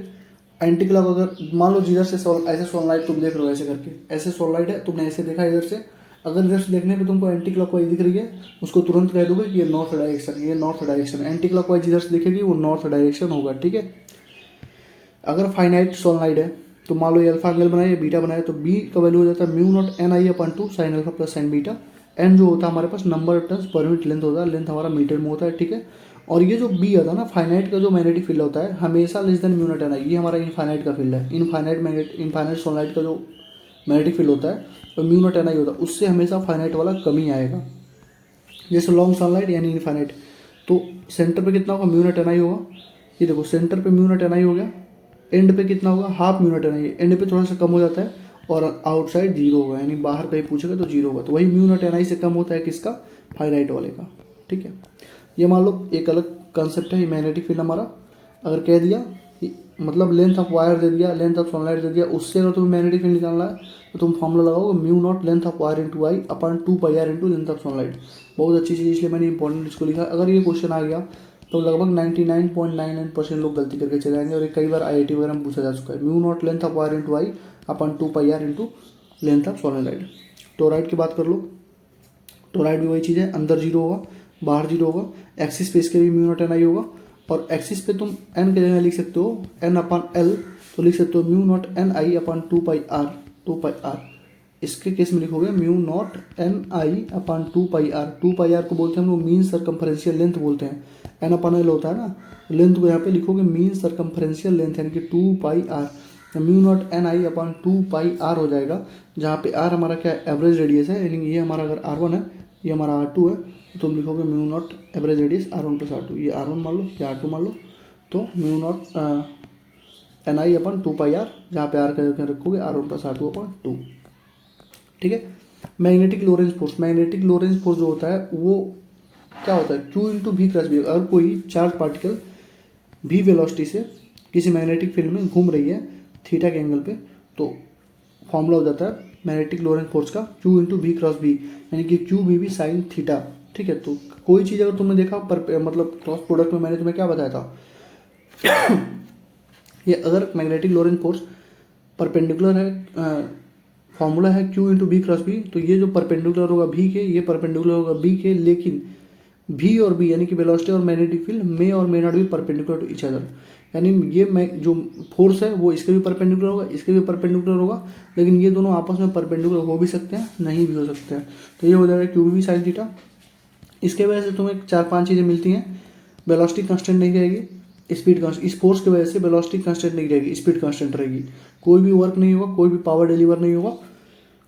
एंटी क्लॉक, अगर मान लो जिधर से ऐसे सोलेनोइड तुम देख रहे हो ऐसे करके, ऐसे सोलेनोइड है, तुमने ऐसे देखा इधर से, अगर इधर से देखने पे तुमको एंटी क्लॉकवाइज दिख रही है, उसको तुरंत कह दोगे कि ये नॉर्थ डायरेक्शन, ये नॉर्थ डायरेक्शन, एंटी क्लॉकवाइज जिधर से दिखेगी वो नॉर्थ डायरेक्शन होगा, ठीक है। अगर फाइनाइट सोलेनोइड है तो मान लो ये अल्फा एंगल बनाए, बीटा बनाए, तो बी का वैल्यू हो जाता है mu naught N I upon 2 sine alpha plus sine beta. N जो होता है हमारे पास number of turns per unit length होता है, लेंथ हमारा मीटर में होता है, ठीक है। और ये जो बी आता है ना, फाइनाइट का जो मैग्नेटिक फील्ड होता है हमेशा less than mu naught N I, ये हमारा इनफाइनाइट का फील्ड है। इनफाइनाइट सोलेनोइड का जो मैग्नेटिक फील्ड होता है तो म्यू नॉट एन आई होता है, उससे हमेशा फाइनाइट वाला कम ही आएगा। जैसे लॉन्ग सोलेनोइड यानी इनफाइनाइट, तो सेंटर पे कितना होगा, म्यू नॉट एन आई होगा। ये देखो सेंटर पे म्यू नॉट एन आई हो गया, एंड पे कितना होगा, half mu naught N I, and पे थोड़ा सा कम हो जाता है और आउटसाइड जीरो होगा, यानी बाहर कहीं पूछेगा तो जीरो होगा, तो वही म्यू नॉट एन आई से कम होता है किसका, फाइनाइट वाले का। ठीक है, ये मान लो एक अलग कंसेप्ट है, मैग्नेटिक फील्ड हमारा अगर कह दिया मतलब लेंथ ऑफ वायर दे दिया, लेंथ ऑफ सनलाइट दे दिया, उससे अगर तुम्हें मैग्नेटिक फील्ड निकालना है तो तुम फॉर्मूला लगाओगे mu naught length of wire into I upon 2 pi R into length of solenoid. बहुत अच्छी चीज़, इसलिए मैंने इंपॉर्टेंट इसको लिखा। अगर ये क्वेश्चन आ गया तो लगभग 99.99% लोग गलती करके चले जाएंगे, और ये कई बार IIT वगैरह में पूछा जा चुका है। Mu naught length of wire into I upon 2 pi R into length of solenoid. Toroid की बात कर लो, टोराइड भी वही चीज़ है, अंदर जीरो होगा बाहर जीरो होगा, एक्सिस पे इसके भी म्यू नॉट एन आई होगा, और एक्सिस पे तुम एन के जगह लिख सकते हो एन अपन एल, तो लिख सकते हो mu naught N I upon 2 pi R. इसके केस में लिखोगे mu naught N I upon 2 pi R. 2 pi R को बोलते हैं हम लोग मीन सर्कम्फरेंशियल लेंथ बोलते हैं, एन अपन एल होता है ना, लेंथ को यहाँ पे लिखोगे मीन सर्कम्फरेंशियल लेंथ यानी कि 2 pi R. Mu naught N I upon 2 pi R हो जाएगा, जहाँ पे आर हमारा क्या है, एवरेज रेडियस है, यानी ये हमारा अगर R1 है, ये हमारा R2 है, तो तुम लिखोगे mu not average radius R1 plus R2, ये R1 मान लो या R2 मान लो, तो mu naught N I upon 2 pi R, जहाँ पे आर का रखोगे R1 प्लस R2 अपन 2। ठीक है, magnetic Lorentz force, magnetic Lorentz force जो होता है वो क्या होता है, Q into V cross V. अगर कोई चार्ज पार्टिकल v वेलोसिटी से किसी मैग्नेटिक फील्ड में घूम रही है थीटा के एंगल पे, तो फॉर्मूला हो जाता है मैग्नेटिक लोरेंज फोर्स का Q into V cross V, यानी कि Q V B sine theta. ठीक है, तो कोई चीज़ अगर तुमने देखा पर मतलब क्रॉस प्रोडक्ट में मैंने तुम्हें क्या बताया था ये अगर मैग्नेटिक लोरेंज फोर्स परपेंडिकुलर है, फॉर्मूला है Q into V cross V, तो ये जो परपेंडिकुलर होगा v के, ये परपेंडिकुलर होगा b के, लेकिन v और b यानी कि वेलोसिटी और मैग्नेटिक फील्ड मे और may not be perpendicular to each other, यानी ये जो फोर्स है वो इसके भी परपेंडिकुलर होगा, इसके भी परपेंडिकुलर होगा, लेकिन ये दोनों आपस में परपेंडिकुलर हो भी सकते हैं, नहीं भी हो सकते हैं, तो ये हो जाएगा क्यू वी साइन थीटा। इसके वजह से तुम्हें 4-5 चीज़ें मिलती हैं, वेलोसिटी कांस्टेंट नहीं रहेगी, स्पीड कांस्टेंट, इस फोर्स की वजह से वेलोसिटी कांस्टेंट नहीं रहेगी, स्पीड कांस्टेंट रहेगी, कोई भी वर्क नहीं होगा, कोई भी पावर डिलीवर नहीं होगा,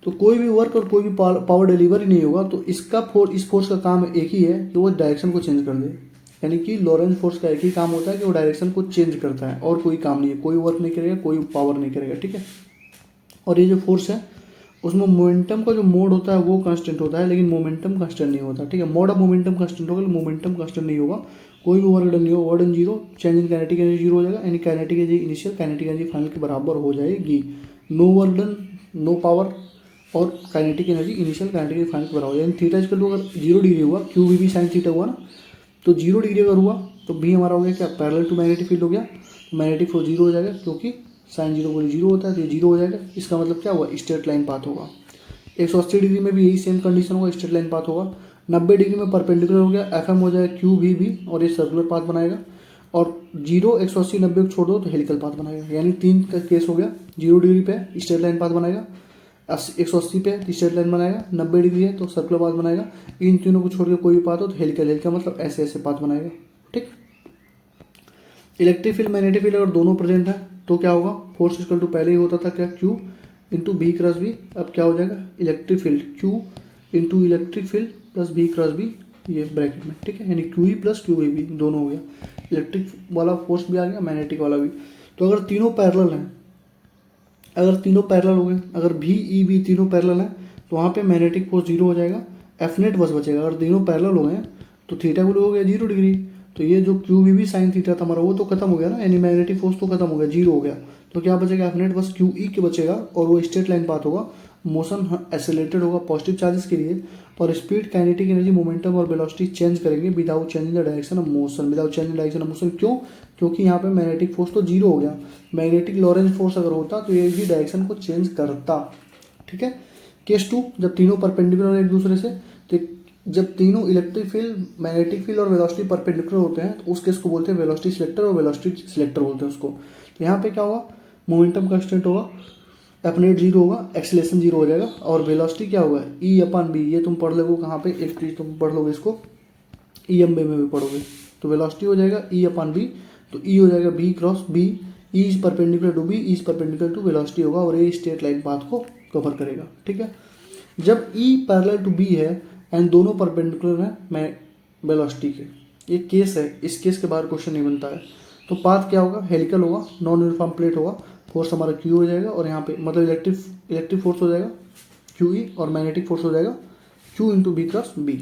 तो कोई भी वर्क और कोई भी पावर डिलीवर ही नहीं होगा, तो इसका इस फोर्स का काम एक ही है कि वो डायरेक्शन को चेंज कर दे, यानी कि लॉरेंज फोर्स का एक ही काम होता है कि वो डायरेक्शन को चेंज करता है, और कोई काम नहीं है, कोई वर्क नहीं करेगा, कोई पावर नहीं करेगा। ठीक है, और ये जो फोर्स है उसमें मोमेंटम का जो मोड होता है वो कांस्टेंट होता है, लेकिन मोमेंटम कांस्टेंट नहीं होता। ठीक है, मोड ऑफ मोमेंटम कांस्टेंट होगा, मोमेंटम कांस्टेंट नहीं होगा, कोई भी वर्क डन नहीं होगा, work done zero, change in kinetic energy zero हो जाएगा, यानी kinetic energy initial kinetic energy final के बराबर हो जाएगी। No work done, no power, और kinetic energy initial kinetic energy final के बराबर, यानी थीटा इक्वल टू अगर 0 डिग्री हुआ, Q V B sine theta हुआ ना, तो 0 डिग्री अगर हुआ तो भी हमारा हो गया क्या, पैरेलल टू मैग्नेटिक फील्ड हो गया, मैग्नेटिक फोर्स 0 हो जाएगा, क्योंकि साइन 0 को 0 होता है, तो ये 0 हो जाएगा। इसका मतलब क्या हुआ, स्ट्रेट लाइन पाथ होगा। 180 डिग्री में भी यही सेम कंडीशन होगा, स्ट्रेट लाइन पाथ होगा। 90 डिग्री में परपेंडिकुलर हो गया, एफ एम हो जाएगा क्यू वी भी, और ये सर्कुलर पाथ बनाएगा, और 0, 180, 90 को छोड़ दो तो हेलिकल पाथ बनाएगा, यानी 3 का केस हो गया। 0 डिग्री पे स्ट्रेट लाइन पाथ बनाएगा, 180 पे स्ट्रेट लाइन बनाएगा, 90 डिग्री है तो सर्कुलर पाथ बनाएगा, इन तीनों को छोड़ के कोई भी पाथ हो तो हेलिकल, हेलिकल मतलब ऐसे ऐसे पाथ बनाएगा। ठीक, इलेक्ट्रिक फील्ड मैग्नेटिक फील्ड अगर दोनों प्रेजेंट है तो क्या होगा, फोर्स इक्वल टू पहले ही होता था क्या, Q into B cross B, अब क्या हो जाएगा electric field Q into electric field plus B cross B, ये ब्रैकेट में। ठीक है, यानी Q E plus Q B दोनों हो गया, इलेक्ट्रिक वाला फोर्स भी आ गया, मैग्नेटिक वाला भी। तो अगर तीनों पैरेलल हैं, अगर तीनों पैरेलल हो गए, अगर भी ई बी तीनों पैरेलल हैं, तो वहाँ पे मैग्नेटिक फोर्स 0 हो जाएगा, एफ नेट बस बचेगा। अगर तीनों पैरेलल हो गए तो थीटा को हो गया 0 डिग्री, तो ये जो Q V B sine theta था हमारा वो तो खत्म हो गया ना, यानी मैग्नेटिक फोर्स तो खत्म हो गया, 0 हो गया, तो क्या बचेगा, F net bus Q E के बचेगा, और वो स्ट्रेट लाइन पाथ होगा, मोशन एक्सेलरेटेड होगा पॉजिटिव चार्जेस के लिए, और स्पीड, काइनेटिक एनर्जी, मोमेंटम और वेलोसिटी चेंज करेंगे without changing the direction of motion, without changing direction of motion. क्यों, क्योंकि यहाँ पे मैग्नेटिक फोर्स तो 0 हो गया, मैग्नेटिक लॉरेंज फोर्स अगर होता तो ये भी डायरेक्शन को चेंज करता। ठीक है, केस 2, जब तीनों परपेंडिकुलर एक दूसरे से, तो जब तीनों इलेक्ट्रिक फील्ड, मैग्नेटिक फील्ड और वेलोसिटी परपेंडिकुलर होते हैं तो उस केस को बोलते हैं वेलोसिटी सिलेक्टर, और वेलोसिटी सिलेक्टर बोलते हैं उसको। तो यहाँ पे क्या होगा, मोमेंटम कांस्टेंट होगा, एफ नेट 0 होगा, एक्सेलेरेशन 0 हो जाएगा, और वेलोसिटी क्या होगा, ई अपन बी, ये तुम पढ़ लोगे कहाँ पे, एक चीज तुम पढ़ लोगे इसको ई एम बी में भी पढ़ोगे, तो वेलोसिटी हो जाएगा ई अपन बी, तो ई हो जाएगा B cross B, E is perpendicular to B, E is perpendicular to velocity होगा, और ये स्ट्रेट लाइन पाथ को कवर करेगा। ठीक है, जब ई पैरेलल टू बी है एंड दोनों परपेंडिकुलर हैं मैं वेलोसिटी के, ये केस है, इस केस के बाहर क्वेश्चन नहीं बनता है। तो पाथ क्या होगा, हेलिकल होगा, नॉन यूनिफॉर्म प्लेट होगा, फोर्स हमारा क्यू हो जाएगा, और यहाँ पे मतलब इलेक्ट्रिक फोर्स हो जाएगा क्यू ई, और मैग्नेटिक फोर्स हो जाएगा Q into B cross B.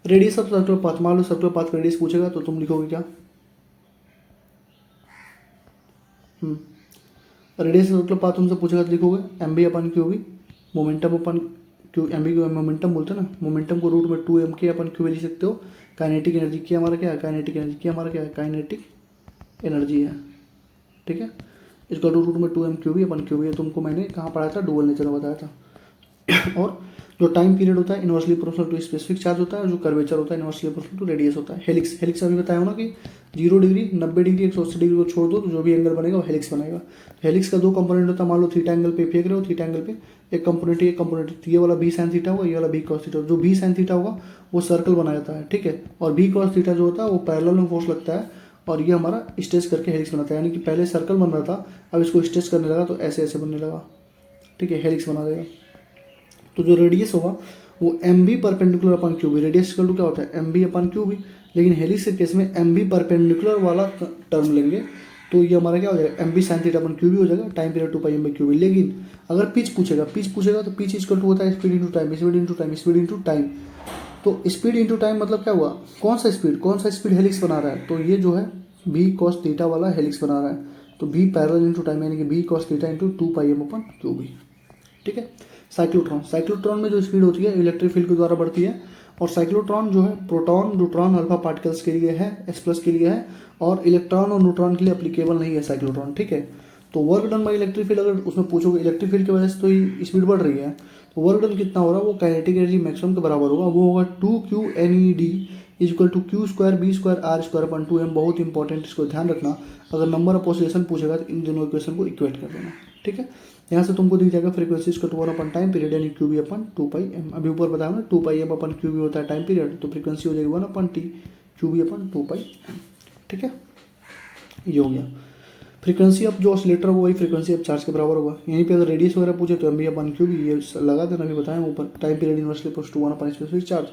Radius of circular path, मान लो सर्कुलर पाथ का रेडियस पूछेगा तो तुम लिखोगे क्या, रेडियस सर्कुलर पाथ तुमसे पूछेगा तो लिखोगे M B upon Q B, momentum upon Q, M B को मोमेंटम बोलते हैं ना, मोमेंटम को रूट में 2m के अपन क्यू लिख सकते हो। काइनेटिक एनर्जी की हमारा क्या है, काइनेटिक एनर्जी की हमारा क्या है, काइनेटिक एनर्जी है, ठीक है। इसका रूट में 2m क्यू भी अपन क्यू भी है, तुमको मैंने कहाँ पढ़ाया था, डुअल नेचर में बताया था। और जो टाइम पीरियड होता है inversely proportional to specific charge होता है, और जो कर्वेचर होता है इनवर्सली प्रोपोर्शनल टू रेडियस होता है। हेलिक्स, हेलिक्स अभी बताया हो ना कि 0 डिग्री, 90 डिग्री, 180 डिग्री को छोड़ दो तो जो भी एंगल बनेगा वो हेलिक्स बनाएगा। हेलिक्स का 2 कंपोनेंट होता है, मान लो थीटा एंगल पे फेंक रहे हो, थीटा एंगल पे एक कंपोनेंट ये वाला बी साइन थीटा होगा, ये वाला बी कॉस थीटा। जो बी साइन थीटा होगा वो सर्कल बना जाता है, ठीक है, और बी कॉस थीटा जो होता है वो पैरेलल में फोर्स लगता है, और ये हमारा स्ट्रेच करके हेलिक्स बनाता है। यानी कि पहले सर्कल बन रहा था, अब इसको स्ट्रेच करने लगा तो ऐसे ऐसे बनने लगा, ठीक है, हेलिक्स बना देगा। तो जो रेडियस होगा वो M B perpendicular upon Q B, radius equal to क्या होता है, M B upon Q B, लेकिन हेलिक्स के केस में एम बी परपेंडिकुलर वाला टर्म लेंगे तो ये हमारा क्या हो जाएगा, M B sine theta upon Q B हो जाएगा, time period 2 pi M B Q B. लेकिन अगर पिच पूछेगा तो पिच इक्वल टू होता है speed into time, speed into time, speed into time. तो स्पीड इंटू टाइम मतलब क्या हुआ, कौन सा स्पीड हेलिक्स बना रहा है, तो ये जो है बी कॉस थीटा वाला हेलिक्स बना रहा है, तो बी पैरेलल इंटू टाइम यानी कि B cos theta into 2 pi M upon Q B, ठीक है। साइक्लोट्रॉन में जो स्पीड होती है इलेक्ट्रिक फील्ड के द्वारा बढ़ती है, और साइक्लोट्रॉन जो है प्रोटॉन, न्यूट्रॉन, अल्फा पार्टिकल्स के लिए है, एस प्लस के लिए है, और इलेक्ट्रॉन और न्यूट्रॉन के लिए अप्लीकेबल नहीं है साइक्लोट्रॉन, ठीक है। तो work done by electric field, अगर उसमें पूछोगे इलेक्ट्रिक फील्ड की वजह से तो ये स्पीड बढ़ रही है, तो वर्क डन कितना हो रहा है, वो काइनेटिक एनर्जी मैक्सिमम के बराबर होगा, वो होगा 2q equal to Q square B square R square upon 2m। बहुत इंपॉर्टेंट, इसको ध्यान रखना, अगर नंबर ऑफ ऑसिलेशन पूछेगा तो इन दोनों इक्वेशन को इक्वेट कर देना, ठीक है। यहाँ से तुमको दिख जाएगा फ्रीक्वेंसी इसका 2 अपन टाइम पीरियड यानी क्यू बी अपन 2 पाई एम, अभी ऊपर बताया ना 2 pi M upon Q B होता है टाइम पीरियड, तो फ्रीक्वेंसी हो जाएगी 1 अपन टी, क्यू बी अपन 2 पाई एम, ठीक है। ये हो गया फ्रीक्वेंसी ऑफ जो ऑसिलेटर वो वही फ्रीक्वेंसी ऑफ चार्ज के बराबर होगा। यहीं पे अगर रेडियस वगैरह पूछे तो M B upon Q B, ये लगा देना, अभी बताएं ऊपर, time period inversely equals to 1 upon specific charge,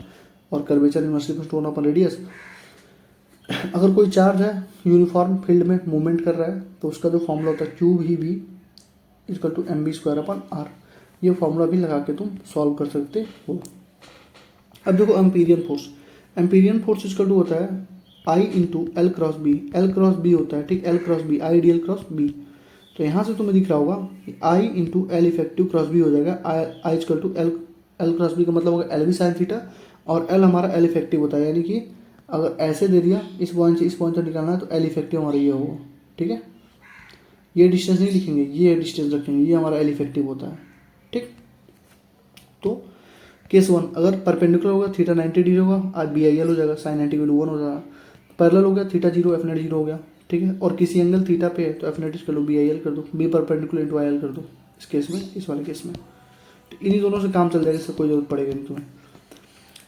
और curvature inversely equals to 1 upon radius. अगर कोई चार्ज है यूनिफॉर्म फील्ड में मूवमेंट कर रहा है तो उसका जो फॉर्मूला होता है Q V B equal to M B square upon R, ये फॉर्मूला भी लगा के तुम सॉल्व कर सकते हो। अब देखो एम्पीरियन फोर्स इक्वल टू होता है I into L cross B होता है, ठीक, L cross B, I D L cross B. तो यहाँ से तुम्हें दिख रहा होगा कि I into L effective cross B हो जाएगा, I equal to L cross B का मतलब होगा एल बी साइन थीटा, और एल हमारा एल इफेक्टिव होता है, यानी कि अगर ऐसे दे दिया इस पॉइंट से इस पॉइंट तक निकालना है तो एल इफेक्टिव हमारा ये होगा, ठीक है। ये डिस्टेंस नहीं लिखेंगे, ये डिस्टेंस रखेंगे, ये हमारा एल इफेक्टिव होता है, ठीक। तो केस 1 अगर परपेंडिकुलर होगा थीटा 90 डिग्री होगा, आज बी आई एल हो जाएगा, साइन 90 वैल्यू 1 हो जाएगा। पैरेलल हो गया थीटा 0 एफ नेट 0 हो गया, ठीक है, और किसी एंगल थीटा पे है तो एफ नेट कर लो बी आई एल कर दो, B perpendicular into I L कर दो इस केस में, इस वाले केस में। तो इन्हीं दोनों से काम चल जाएगा, इससे कोई जरूरत पड़ेगा नहीं तुम्हें।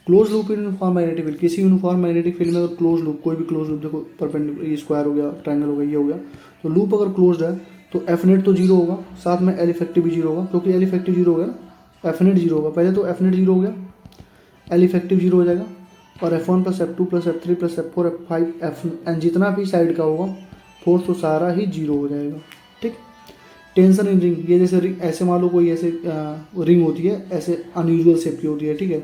Close loop in uniform magnetic field, किसी यूनिफॉर्म मैग्नेटिक फील्ड में अगर क्लोज लूप, कोई भी क्लोज लूप, देखो परपेंडिकुलर, ये स्क्वायर हो गया, ट्रायंगल हो गया, ये हो गया, तो लूप अगर क्लोज्ड है तो एफ नेट तो 0 होगा, साथ में एल इफेक्टिव भी 0 होगा, क्योंकि एल इफेक्टिव 0 हो गया ना, एफ नेट 0 होगा, पहले तो एफ नेट 0 हो गया, एल इफेक्टिव 0 हो जाएगा, और F1 plus F2 plus F3 plus F4 F5 Fn जितना भी साइड का होगा फोर्स तो सारा ही 0 हो जाएगा, ठीक। टेंशन इन रिंग, ये जैसे रिंग ऐसे मान लो कोई ऐसे रिंग होती है, ऐसे अनयूजुअल शेप की होती है, ठीक है,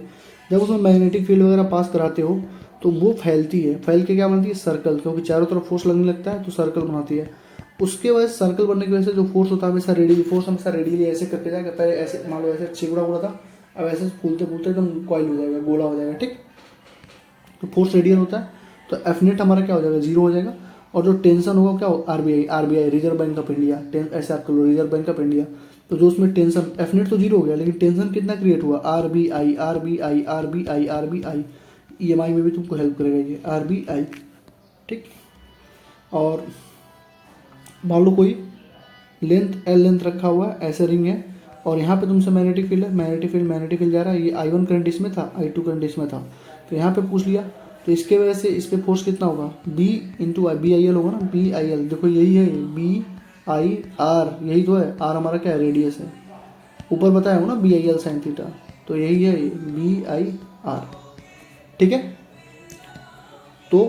जब उसमें मैग्नेटिक फील्ड वगैरह पास कराते हो तो वो फैलती है, फैल के क्या बनती है, सर्कल, क्योंकि चारों तरफ फोर्स लगने लगता है तो सर्कल बनाती है। उसके वजह से सर्कल बनने की वजह से जो फोर्स होता है हमेशा रेडियली, फोर्स हमेशा रेडियली ऐसे करके जाएगा, पहले ऐसे मान लो ऐसे चिकड़ा उड़ा था, अब ऐसे फूलते फूलते एकदम कॉइल हो जाएगा, गोला हो जाएगा, ठीक। तो फोर्स रेडियल होता है, तो एफ नेट हमारा क्या हो जाएगा, 0 हो जाएगा, और जो टेंशन होगा क्या हो, RBI reserve bank of India, ऐसे आप कर लो रिजर्व बैंक ऑफ इंडिया, तो जो उसमें टेंशन, एफ नेट तो 0 हो गया लेकिन टेंशन कितना क्रिएट हुआ, आरबीआई, ईएमआई में भी तुमको हेल्प करेगा ये आरबीआई, ठीक। और मान लो कोई लेंथ एल लेंथ रखा हुआ है, ऐसे रिंग है, और यहाँ पे तुमसे मैग्नेटिक फील्ड है, मैग्नेटिक फील्ड जा रहा है, ये I1 करंट इसमें था, I2 करंट इसमें था, तो यहाँ पे पूछ लिया तो इसके वजह से इस पर फोर्स कितना होगा, B into I, B I L होगा ना, बी आई एल, देखो यही है बी आई आर, यही तो है, आर हमारा क्या है, रेडियस है, ऊपर बताया हो ना B I L sine theta, तो यही है बी आई आर, ठीक है। तो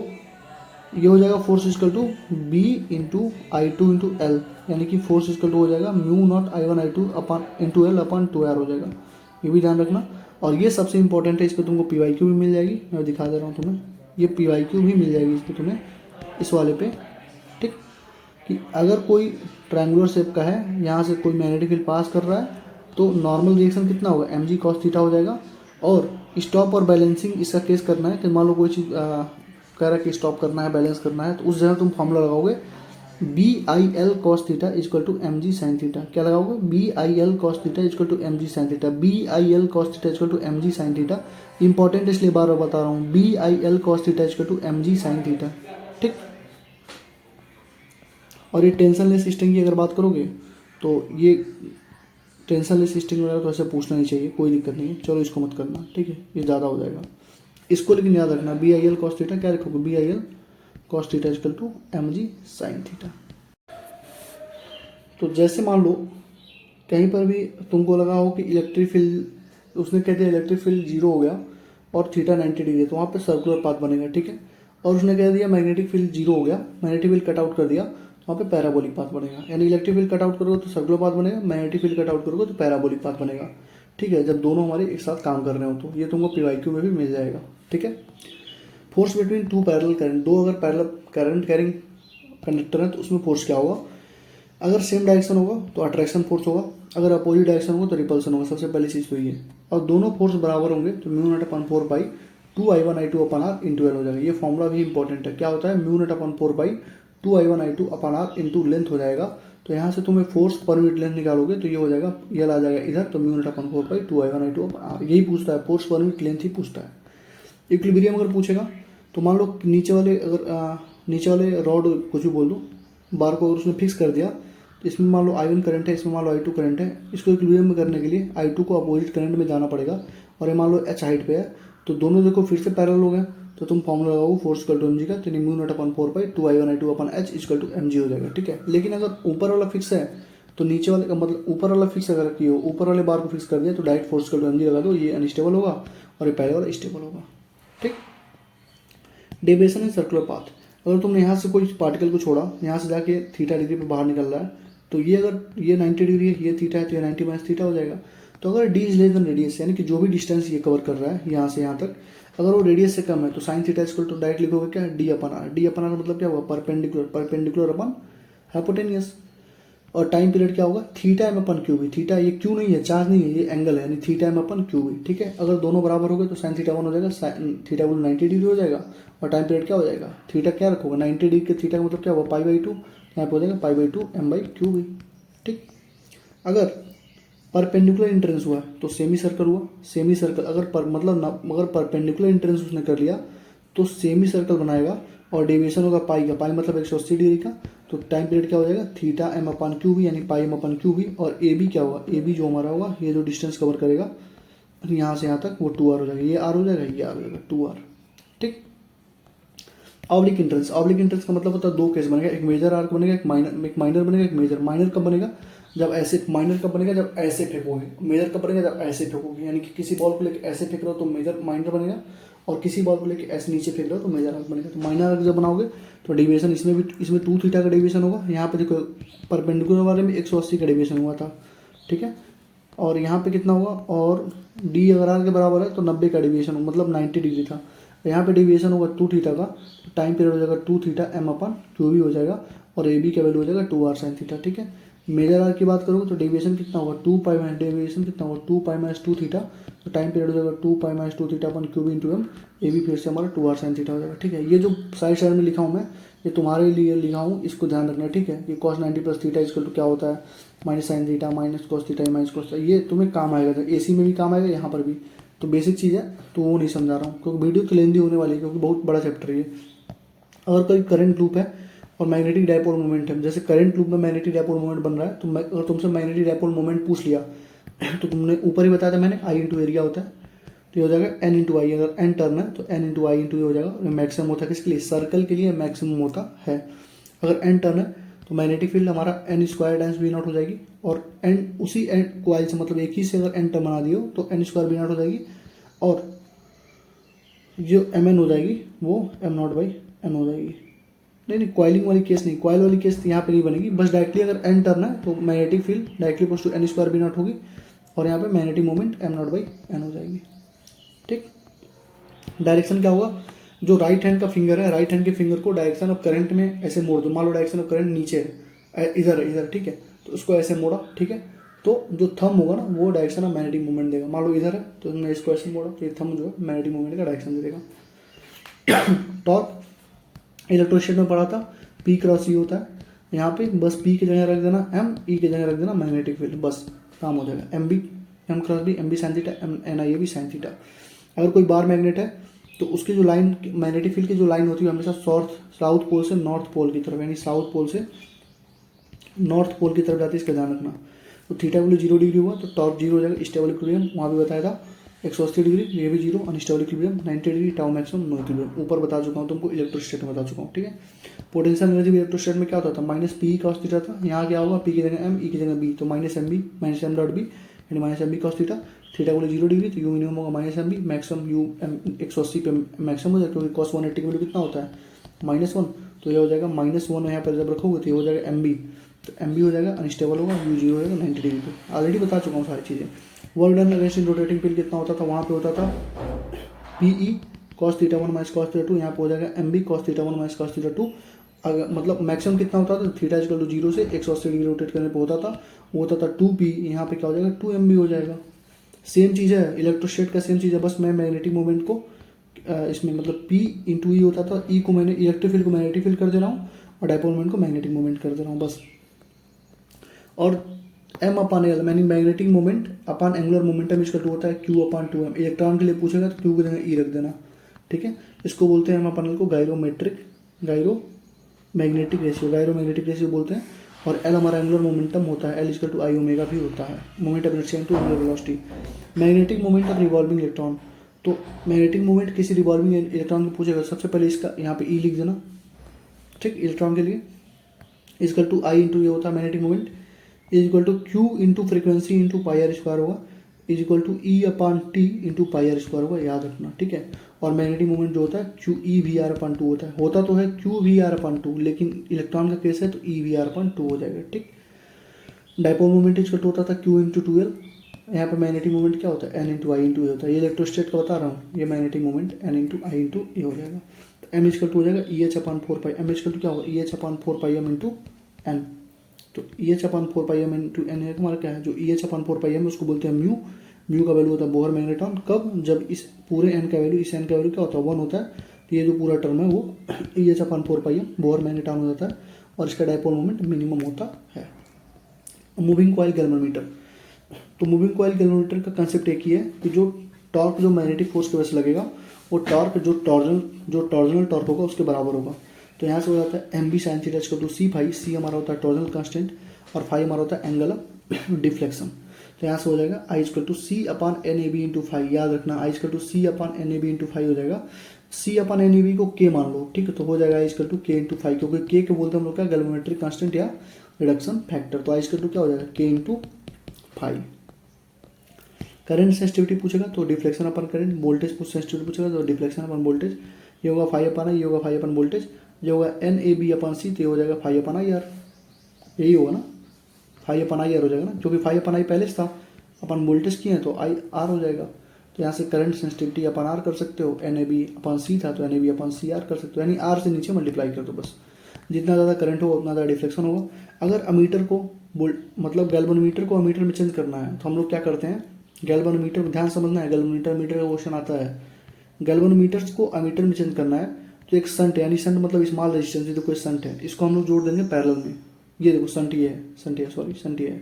ये हो जाएगा force equal to B into I two into L, यानी कि फोर्स इक्वल टू हो जाएगा mu naught I one I two upon into L upon two R हो जाएगा। ये भी ध्यान रखना। और ये सबसे इंपॉर्टेंट है, इस पर तुमको पी वाई क्यू भी मिल जाएगी, मैं दिखा दे रहा हूँ तुम्हें, ये पी वाई क्यू भी मिल जाएगी इस पर तुम्हें, इस वाले पे। ठीक, कि अगर कोई ट्रायंगुलर शेप का है, यहाँ से कोई मैग्नेटिक फील्ड पास कर रहा है, तो नॉर्मल रिएक्शन कितना होगा, एम जी कॉस थीटा हो जाएगा। और स्टॉप और बैलेंसिंग इसका केस करना है कि मान लो कोई चीज़ कह रहा है कि स्टॉप करना है, बैलेंस करना है, तो उस जगह तुम फॉर्मूला लगाओगे B I L cos theta equal to m g sine theta. क्या लगाओगे, B I L cos theta equal to m g sine theta, B I L cos theta equal to m g sine theta. Important इसलिए बार बार बता रहा हूँ, B I L cos theta equal to m g sine theta. ठीक, और ये टेंशनलेस string की अगर बात करोगे तो ये टेंशनलेस स्ट्रिंग वगैरह तो ऐसे पूछना नहीं चाहिए, कोई दिक्कत नहीं है, चलो इसको मत करना, ठीक है, ये ज़्यादा हो जाएगा। इसको लेकिन याद रखना, B I L cos theta क्या रखोगे, B I L cos theta equal to m g sine theta. तो जैसे मान लो कहीं पर भी तुमको लगा हो कि इलेक्ट्रिक फील्ड, उसने कहते हैं इलेक्ट्रिक फील्ड जीरो हो गया और थीटा 90 डिग्री, तो वहाँ पे सर्कुलर पाथ बनेगा, ठीक है। और उसने कह दिया मैग्नेटिक फील्ड जीरो हो गया, मैग्नेटिक फील्ड कट आउट कर दिया, तो वहाँ पे पैराबोलिक पाथ बनेगा। यानी इलेक्ट्रिक फील्ड कट आउट करोगे तो सर्कुलर पाथ बनेगा, मैग्नेटिक फील्ड कट आउट करोगे तो पैराबोलिक पाथ बनेगा, ठीक है, जब दोनों हमारे एक साथ काम कर रहे हो। तो ये तुमको पीवाईक्यू में भी मिल जाएगा, ठीक है। Force between two parallel current, दो अगर पैरेलल करंट कैरिंग कंडक्टर है तो उसमें फोर्स क्या होगा, अगर सेम डायरेक्शन होगा तो अट्रैक्शन फोर्स होगा, अगर अपोजिट डायरेक्शन होगा तो रिपल्सन होगा। सबसे पहली चीज़ तो ये, और दोनों फोर्स बराबर होंगे तो mu naught upon 4 pi 2 I one I two upon R into L हो जाएगा। ये फॉर्मूला भी इंपॉर्टेंट है, क्या होता है, mu naught upon 4 pi 2 I one I two upon R into length हो जाएगा। तो यहाँ से तुम्हें फोर्स पर यूनिट लेंथ निकालोगे तो ये हो जाएगा, ये आ जाएगा इधर, तो mu naught upon 4 pi 2 I one I two upon R, यही पूछता है, फोर्स पर यूनिट लेंथ ही पूछता है। इक्विलिब्रियम अगर पूछेगा तो मान लो नीचे वाले, अगर नीचे वाले रॉड कुछ भी बोल दो, बार को अगर उसने फिक्स कर दिया, तो इसमें मान लो I1 करंट है, इसमें मान लो I2 करंट है, इसको इक्विलिब्रियम में करने के लिए I2 को अपोजिट करंट में जाना पड़ेगा, और ये मान लो H हाइट पे है, तो दोनों देखो फिर से पैरेलल हो गए, तो तुम फॉर्मूला लगाओ force equal to m g का, तो mu naught upon 4 pi 2 I1 I2 upon H equal to m g हो जाएगा, ठीक है। लेकिन अगर ऊपर वाला फिक्स है तो नीचे वाले का मतलब ऊपर वाला फिक्स अगर किए हो, ऊपर वाले बार को फिक्स कर दिया तो direct force equal to m g लगा दो, ये अनस्टेबल होगा और ये पहले वाला स्टेबल होगा, ठीक। डेविएशन इन सर्कुलर पाथ, अगर तुमने यहाँ से कोई पार्टिकल को छोड़ा, यहाँ से जाके थीटा डिग्री पे बाहर निकल रहा है, तो ये अगर ये 90 डिग्री है, ये थीटा है, तो ये 90 माइनस थीटा हो जाएगा। तो अगर D is less then radius, यानी कि जो भी डिस्टेंस ये कवर कर रहा है यहाँ से यहाँ तक, अगर वो रेडियस से कम है तो sine theta equal to direct लिखोगे क्या, D upon R. D upon R मतलब क्या होगा, परपेंडिकुलर, परपेंडिकुलर अपन हाइपोटेनियस। और टाइम पीरियड क्या होगा, थीटा एम अपन क्यू भी, थीटा ये क्यू नहीं है, चार्ज नहीं है, ये एंगल है, यानी थीटा एम अपन क्यू भी, ठीक है। अगर दोनों बराबर हो गए तो साइन थीटा 1 हो जाएगा, थीटा 1 90 डिग्री हो जाएगा, और टाइम पीरियड क्या हो जाएगा, थीटा क्या रखोगे 90 डिग्री के, थीटा का मतलब क्या होगा पाई/2, यहाँ पे हो जाएगा पाई/2 m/क्यू भी, ठीक। अगर परपेंडिकुलर इंटरेंस हुआ तो सेमी सर्कल हुआ, सेमी सर्कल अगर अगर परपेंडिकुलर इंटरेंस उसने कर लिया तो सेमी सर्कल बनाएगा, और डेविएशन होगा पाई का, पाई मतलब 180 डिग्री का, तो टाइम पीरियड क्या हो जाएगा, थीटा एम अपन क्यू भी, यानी पाई एम अपन क्यू भी। और ए बी क्या होगा, ए बी जो हमारा होगा, ये जो डिस्टेंस कवर करेगा यहाँ से यहाँ तक, वो 2r हो जाएगा, ये r हो जाएगा, ये r हो जाएगा 2r, ठीक। ऑब्लिक इंटरेंस, ऑब्लिक इंटरेंस का मतलब होता है दो केस बनेगा, एक मेजर आर्क बनेगा, एक माइनर बनेगा, एक मेजर। माइनर कब बनेगा, जब ऐसे, माइनर कब बनेगा जब ऐसे फेंकोगे, मेजर कब बनेगा जब ऐसे फेंकोगे, यानी कि किसी बॉल को लेकर ऐसे फेंक रहे हो तो मेजर माइनर बनेगा, और किसी बॉल को लेकर ऐसे नीचे फेंक रहे हो तो मेजर आर्क बनेगा। तो माइनर आर्क जब बनाओगे तो डेविएशन इसमें भी, इसमें 2 थीटा का डेविएशन होगा। यहाँ पे देखो परपेंडिकुलर वाले में 180 का डेविएशन हुआ था, ठीक है, और यहाँ पे कितना हुआ, और डी अगर आर के बराबर है तो 90 का डेविएशन हो, मतलब 90 डिग्री था। यहाँ पे डेविएशन होगा 2 थीटा का, तो टाइम पीरियड हो जाएगा 2 थीटा एम अपन क्यू भी हो जाएगा, और ए बी का वैल्यू हो जाएगा 2r साइन थीटा, ठीक है। मेजर आर की बात करोगे तो डेविएशन कितना होगा 2 पाई माइनस, डेविएशन कितना होगा 2 पाई माइनस 2 थीटा, तो टाइम पीरियड हो जाएगा 2 pi minus 2 theta upon Q B into m, ए बी फिर से हमारा 2r साइन थीटा हो जाएगा, ठीक है। ये जो साइड में लिखा हूँ मैं, ये तुम्हारे लिए लिखा हूँ, इसको ध्यान रखना, ठीक है। ये cos 90 plus theta equal to क्या होता है, minus sine theta minus cos theta minus cos, ये तुम्हें काम आएगा, एसी में भी काम आएगा, यहाँ पर भी। तो बेसिक चीज़ है, तो वो नहीं समझा रहा हूँ क्योंकि वीडियो तो लेंदी होने वाली है, क्योंकि बहुत बड़ा चैप्टर है ये। अगर कोई करंट लूप है और मैग्नेटिक डायपोल मोमेंट है, जैसे करंट लूप में मैग्नेटिक डायपोल मोमेंट बन रहा है, तो अगर तुमसे मैग्नेटिक डायपोल मोमेंट पूछ लिया तो तुमने ऊपर ही बताया था मैंने, आई इंटू एरिया होता है, तो ये हो जाएगा एन इंटू आई। अगर एन टर्न है तो एन इंटू आई इंटू ये हो जाएगा। मैक्सिमम होता है किसके लिए, सर्कल के लिए मैक्सिमम होता है। अगर एन टर्न है तो मैग्नेटिक फील्ड हमारा N square times B naught हो जाएगी, और एन उसी एन क्वाइल से, मतलब एक ही से अगर एन टर्न बना दियो तो एन स्क्वायर बी नॉट हो जाएगी, और जो एम एन हो जाएगी वो एम नॉट बाई एन हो जाएगी, नहीं कॉइलिंग वाली केस नहीं, कॉइल वाली केस यहाँ पे नहीं बनेगी, बस डायरेक्टली अगर एन टर्न है तो magnetic field directly equals to N square B naught होगी और यहाँ पे magnetic moment M naught by N हो जाएगी। ठीक, डायरेक्शन क्या होगा, जो राइट हैंड का फिंगर है, राइट हैंड के फिंगर को डायरेक्शन ऑफ करंट में ऐसे मोड़ दो, मान लो डायरेक्शन ऑफ करंट नीचे है, इधर है, इधर, ठीक है, तो उसको ऐसे मोड़ा, ठीक है, तो जो थंब होगा ना वो डायरेक्शन ऑफ मैग्नेटिक मूवमेंट देगा। मान लो इधर है तो मैं इसको ऐसे मोड़ा तो ये थंब जो है मैग्नेटिक मूवमेंट का डायरेक्शन दे देगा। टॉर्क इलेक्ट्रोस्टैटिक में पढ़ा था, पी क्रॉस ई होता है, यहाँ पे बस पी की जगह रख देना एम, ई की जगह रख देना मैग्नेटिक फील्ड, बस काम हो जाएगा। M B M cross B, M B sine theta, M N I A B sine theta. अगर कोई बार मैग्नेट है तो उसकी जो लाइन मैग्नेटिक फील्ड की जो लाइन होती है हमेशा साउथ पोल से नॉर्थ पोल की तरफ, यानी साउथ पोल से नॉर्थ पोल की तरफ जाती है, इसका ध्यान रखना। तो थीटा वैल्यू 0 डिग्री हुआ तो टॉर्क 0 हो जाएगा। स्टेबल इक्विलिब्रियम वहाँ भी बताया था 180 डिग्री, ये भी 0। Unstable equilibrium 90 degree, tau maximum, no equilibrium. ऊपर बता चुका हूँ तुमको, इलेक्ट्रोस्टैट में बता चुका हूँ, ठीक है। पोटेंशियल एनर्जी इलेक्ट्रोस्टैट में क्या होता था, माइनस पी कॉस थीटा था, यहाँ क्या होगा, पी की जगह एम, ई की जगह बी, तो minus M B minus M dot B, यानी minus M B cos theta. Theta बोले 0 डिग्री तो यू मिनिमम होगा minus M B, maximum U M 180 पे मैक्सिमम हो जाएगा, क्योंकि कॉस 180 की वैल्यू कितना होता है -1, तो ये हो जाएगा -1 यहाँ पर जब रखोगे तो ये हो जाएगा एम बी, तो एम बी हो जाएगा, अनस्टेबल होगा, यू 0 हो जाएगा 90 डिग्री पे। ऑलरेडी बता चुका हूँ सारी चीज़ें। Work done against in rotating field कितना होता था, वहाँ पे होता था P E cos theta 1 minus cos theta 2, यहाँ पे हो जाएगा M B cos theta 1 minus cos theta 2। अगर मतलब मैक्सिमम कितना होता था, थीटा इक्वल टू 0 से 180 डिग्री रोटेट करने पे होता था, वो होता था 2 पी, यहाँ पे क्या हो जाएगा 2 एम बी हो जाएगा। सेम चीज़ है, इलेक्ट्रोस्टैट का सेम चीज़ है, बस मैं मैग्नेटिक मूवमेंट को इसमें मतलब पी इंटू ई होता था, ई को मैंने इलेक्ट्रिक फील्ड को मैग्नेटिक फील्ड कर दे रहा हूँ और डायपोल मोमेंट को मैग्नेटिक मूवमेंट कर दे रहा हूँ बस। और एम अपान एल मैंने मैग्नेटिक मोमेंट अपान एंगुलर मोमेंटम इसका टू होता है क्यू अपान 2m। इलेक्ट्रॉन के लिए पूछेगा तो क्यू की जगह ई रख देना, ठीक है। इसको बोलते हैं एम अपान एल को गायरो मैग्नेटिक रेशियो बोलते हैं। और एल हमारा एंगुलर मोमेंटम होता है, L equal to I omega भी होता है, moment of inertia into angular velocity. Magnetic moment of revolving electron, तो मैग्नेटिक मोमेंट किसी रिवॉल्विंग इलेक्ट्रॉन को पूछेगा, सबसे पहले इसका यहाँ पे ई लिख देना, ठीक। इलेक्ट्रॉन के लिए इक्वल टू आई इंटू ये होता है magnetic moment, is equal to Q into frequency into pi R square होगा, is equal to E upon T into pi R square होगा, याद रखना, ठीक है। और मैग्नेटिक मोमेंट जो होता है Q E V R upon 2 होता तो है क्यू वी आर अपान 2, लेकिन इलेक्ट्रॉन का केस है तो ई वी आर अपान 2 हो जाएगा, ठीक। डायपोल मोमेंट इक्वल होता था क्यू इंटू 2l, यहाँ पर मैग्नेटिक मोमेंट क्या होता है N into I into A होता है, ये इलेक्ट्रोस्टैट का बता रहा हूँ, ये magnetic moment N into I into A हो जाएगा। तो एम इक्वल टू हो जाएगा E H upon 4 pi, M equal to क्या होगा E H upon 4 pi M into N. तो E H upon 4 pi M into N है हमारा क्या है, जो ई एच अपान 4 पाई एम उसको बोलते हैं म्यू। म्यू का वैल्यू होता है बोहर मैग्नेटॉन, कब, जब इस पूरे एन का वैल्यू, इस एन का वैल्यू क्या होता है 1 होता है, तो ये जो पूरा टर्म है वो ई H upon 4 pi M Bohr magneton हो जाता है और इसका डायपोल मोमेंट मिनिमम होता है। मूविंग कॉइल गैल्वेनोमीटर, तो मूविंग कॉइल गैल्वेनोमीटर का कंसेप्ट एक ही है कि जो टॉर्क जो मैग्नेटिक फोर्स की वजह से लगेगा वो टॉर्क जो टॉर्जनल टॉर्क होगा उसके बराबर होगा। तो यहाँ से हो जाता है M B sine theta equal to C phi, C हमारा होता है टॉर्जनल कांस्टेंट और फाई हमारा होता है एंगल ऑफ डिफ्लेक्शन। तो यहाँ से हो जाएगा I equal to C upon N A B into phi, याद रखना I equal to C upon N A B into phi हो जाएगा। सी अपान एन ए बी को के मान लो, ठीक है, तो हो जाएगा आई इक्वल टू के इंटू फाई, क्योंकि के को बोलते हैं हम लोग क्या गैल्वेनोमेट्रिक कांस्टेंट या रिडक्शन फैक्टर। तो आई इक्वल टू क्या हो जाएगा के इंटू फाई। करंट सेंसिटिविटी पूछेगा तो डिफ्लेक्शन अपन करंट, वोल्टेज सेंसिटिविटी पूछेगा तो डिफ्लेक्शन अपन वोल्टेज, ये होगा फाई अपन आई, ये होगा फाई अपन वोल्टेज, ये होगा एन ए बी अपन सी, तो ये हो जाएगा फाई अपन आई आर, यही होगा ना, फाई अपन आई आर हो जाएगा ना, क्योंकि फाई अपन आई पहले से था, अपन वोल्टेज किए हैं तो आई आर हो जाएगा। तो यहाँ से करंट सेंसिटिविटी अपन आर कर सकते हो, N A B upon C था तो N A B upon C R कर सकते हो, यानी आर से नीचे मल्टीप्लाई कर दो बस, जितना ज़्यादा करंट होगा उतना ज़्यादा डिफ्लेक्शन होगा। अगर अमीटर को मतलब गैल्वेनोमीटर को अमीटर में चेंज करना है तो हम लोग क्या करते हैं, गैल्वेनोमीटर को ध्यान समझना है, गैल्वेनोमीटर मीटर का क्वेश्चन आता है, गैल्वेनोमीटर्स को अमीटर में चेंज करना है तो एक संट है, यानी संट मतलब स्मॉल रेजिस्टेंस, ये देखो संट है, इसको हम लोग जोड़ देंगे पैरेलल में, ये देखो संट ये है, संट ये है,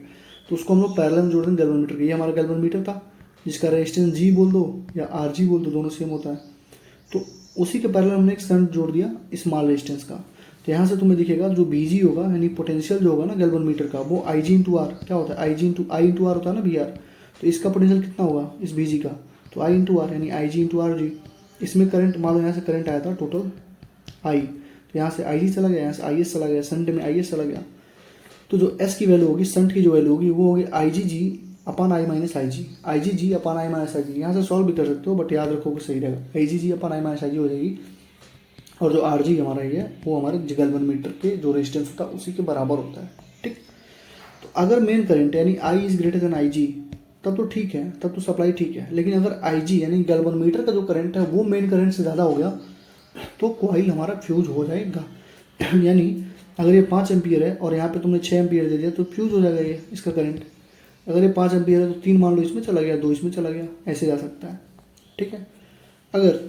तो उसको हम लोग पैरेलल में जोड़ देंगे गैल्वेनोमीटर के। ये हमारा गैल्वेनोमीटर था जिसका रेजिस्टेंस जी बोल दो या आर जी बोल दो, दोनों सेम होता है, तो उसी के पैरेलल हमने एक संट जोड़ दिया स्मॉल रेजिस्टेंस का। तो यहाँ से तुम्हें दिखेगा जो बी जी होगा यानी पोटेंशियल जो होगा ना गैल्वेनोमीटर का, वो आई जी इंटू आर क्या होता है, आई इंटू आर होता है ना बी आर, तो इसका पोटेंशियल कितना होगा इस बी जी का, तो आई इंटू आर यानी आई जी इंटू आर जी। इसमें करंट मान लो यहाँ से करंट आया था टोटल आई, तो यहाँ से आई जी चला गया, यहाँ से आई एस चला गया, संट में आई एस चला गया, तो जो एस की वैल्यू होगी, संट की जो वैल्यू होगी वो होगी आई जी अपान आई माइनस आई जी अपान आई माइनस आई जी। यहाँ से सॉल्व भी कर सकते हो बट याद रखो कि सही रहेगा, आई जी अपान आई माइनस आई जी हो जाएगी और जो आर जी हमारा ये है वो हमारे गैल्वेनोमीटर के जो रेजिस्टेंस होता है उसी के बराबर होता है। ठीक, तो अगर मेन करंट यानी I is greater then I जी तब तो ठीक है, तब तो सप्लाई ठीक है। लेकिन अगर आई जी यानी गैल्वेनोमीटर का जो करंट है वो मेन करंट से ज़्यादा हो गया तो कॉइल हमारा फ्यूज हो जाएगा। यानी अगर ये 5 एम्पियर है और यहाँ पे तुमने 6 एम्पियर दे दिया तो फ्यूज हो जाएगा ये इसका करंट। अगर ये 5 एम्पियर है तो 3 मान लो इसमें चला गया, 2 इसमें चला गया, ऐसे जा सकता है। ठीक है, अगर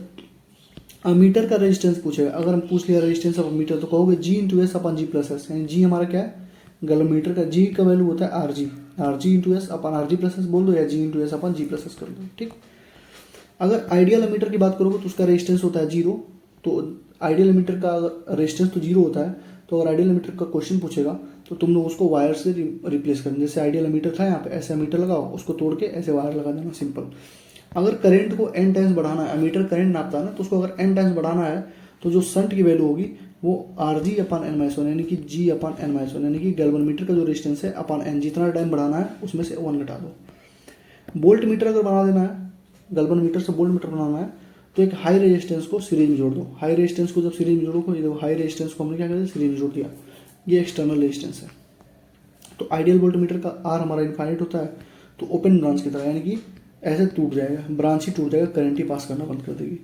अमीटर का रेजिस्टेंस पूछेगा, अगर हम पूछ लिया रेजिस्टेंस ऑफ अमीटर तो कहोगे जी इंटू एस अपन जी प्लस एस, यानी जी हमारा क्या है गैल्वेनोमीटर का, जी का वैल्यू होता है आर जी इंटू एस अपन आर जी प्लस एस बोल दो या जी इंटू एस अपन जी प्लस एस कर दो। ठीक, अगर आइडियल अमीटर की बात करोगे तो उसका रेजिस्टेंस होता है 0, तो आइडियल अमीटर का रेजिस्टेंस तो 0 होता है। तो अगर आइडियल अमीटर का क्वेश्चन पूछेगा तो तुम लोग उसको वायर से रिप्लेस करना, जैसे आइडियल अमीटर था यहाँ पे ऐसे अमीटर लगाओ, उसको तोड़ के ऐसे वायर लगा देना, सिंपल। अगर करंट को n टाइम्स बढ़ाना है, अमीटर करंट नापता है ना, तो उसको अगर n टाइम्स बढ़ाना है तो जो शंट की वैल्यू होगी वो आर जी अपन एन माइनस वन यानी कि जी अपन एन माइनस वन यानी कि गैल्वेनोमीटर का जो रेजिस्टेंस है अपन एन, जितना टाइम बढ़ाना है उसमें से 1 घटा दो। वोल्ट मीटर अगर बना देना है, गैल्वेनोमीटर से वोल्ट मीटर बनाना है तो एक हाई रेजिस्टेंस को सीरीज में जोड़ दो। हाई रेजिस्टेंस को जब सीरीज में जोड़ो, ये देखो हाई रेजिस्टेंस को हमने क्या कर दिया सीरीज में जोड़ दिया, ये एक्सटर्नल रेजिस्टेंस है। तो आइडियल वोल्ट मीटर का आर हमारा इनफाइनाइट होता है, तो ओपन ब्रांच की तरह यानी कि ऐसे टूट जाएगा, ब्रांच ही टूट जाएगा, करंट ही पास करना बंद कर देगी।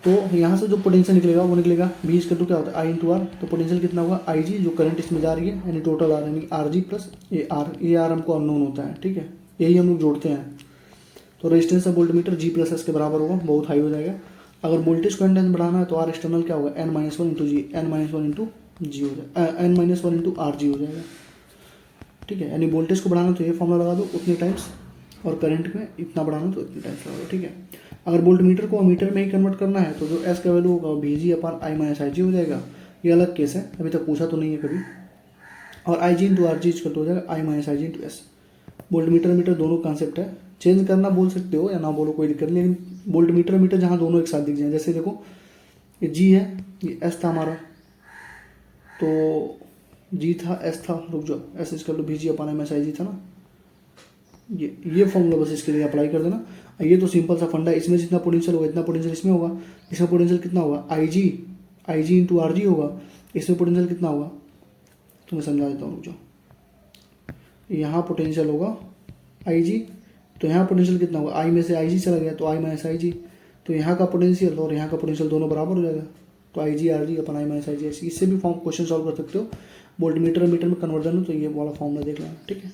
तो यहाँ से जो पोटेंशियल निकलेगा वो निकलेगा बी इसका क्या होता है आई इंटू आर, तो पोटेंशियल कितना होगा आई जी जो करंट इसमें जा रही है यानी टोटल आर यानी R G plus A R हमको अननोन होता है। ठीक है, यही हम लोग जोड़ते हैं। तो resistance of voltmeter G plus S के बराबर होगा, बहुत हाई हो जाएगा। अगर वोल्टेज को एन बढ़ाना है तो आर एक्सटर्नल क्या होगा N minus one into G, N minus one into G हो जाएगा, N minus one into R G हो जाएगा। ठीक है, यानी वोल्टेज को बढ़ाना तो ये फॉर्मूला लगा दो उतने टाइम्स, और करंट में इतना बढ़ाना तो इतने टाइम्स लगा दो। ठीक है, अगर वोल्ट मीटर को मीटर में ही कन्वर्ट करना है तो जो एस का वैल्यू होगा we G upon I minus आई जी हो जाएगा। ये अलग केस है, अभी तक पूछा तो नहीं है कभी। और आई जी इंटू आर जी हो जाएगा आई माइनस आई जी इंटू एस। वोल्ट मीटर दोनों कॉन्सेप्ट है, चेंज करना बोल सकते हो या ना बोलो कोई दिक्कत नहीं, लेकिन वोल्ट मीटर जहाँ दोनों एक साथ दिख जाए, जैसे देखो ये जी है ये एस था हमारा, तो जी था एस था, रुक जाओ एस इज कर लो V G upon M S I G था ना, ये फॉर्मूला बस इसके लिए अप्लाई कर देना। ये तो सिंपल सा फंडा है, इसमें जितना पोटेंशियल होगा इतना पोटेंशियल इसमें होगा, इसमें पोटेंशियल कितना होगा आई जी इंटू आर जी होगा, इसमें पोटेंशियल कितना होगा तो मैं समझा देता हूँ, रुक जाओ। यहाँ पोटेंशियल होगा आई जी, तो यहाँ पोटेंशियल कितना होगा आई में से आई जी चला गया तो आई माइनस आई जी, तो यहाँ का पोटेंशियल और यहाँ का पोटेंशियल दोनों बराबर हो जाएगा, तो आई जी आर जी अपन आई माइनस आई जी। इससे भी फॉर्म क्वेश्चन सॉल्व कर सकते हो, वोल्ट मीटर में कन्वर्जन हो तो ये वाला फॉर्मूला देख लेना। ठीक है,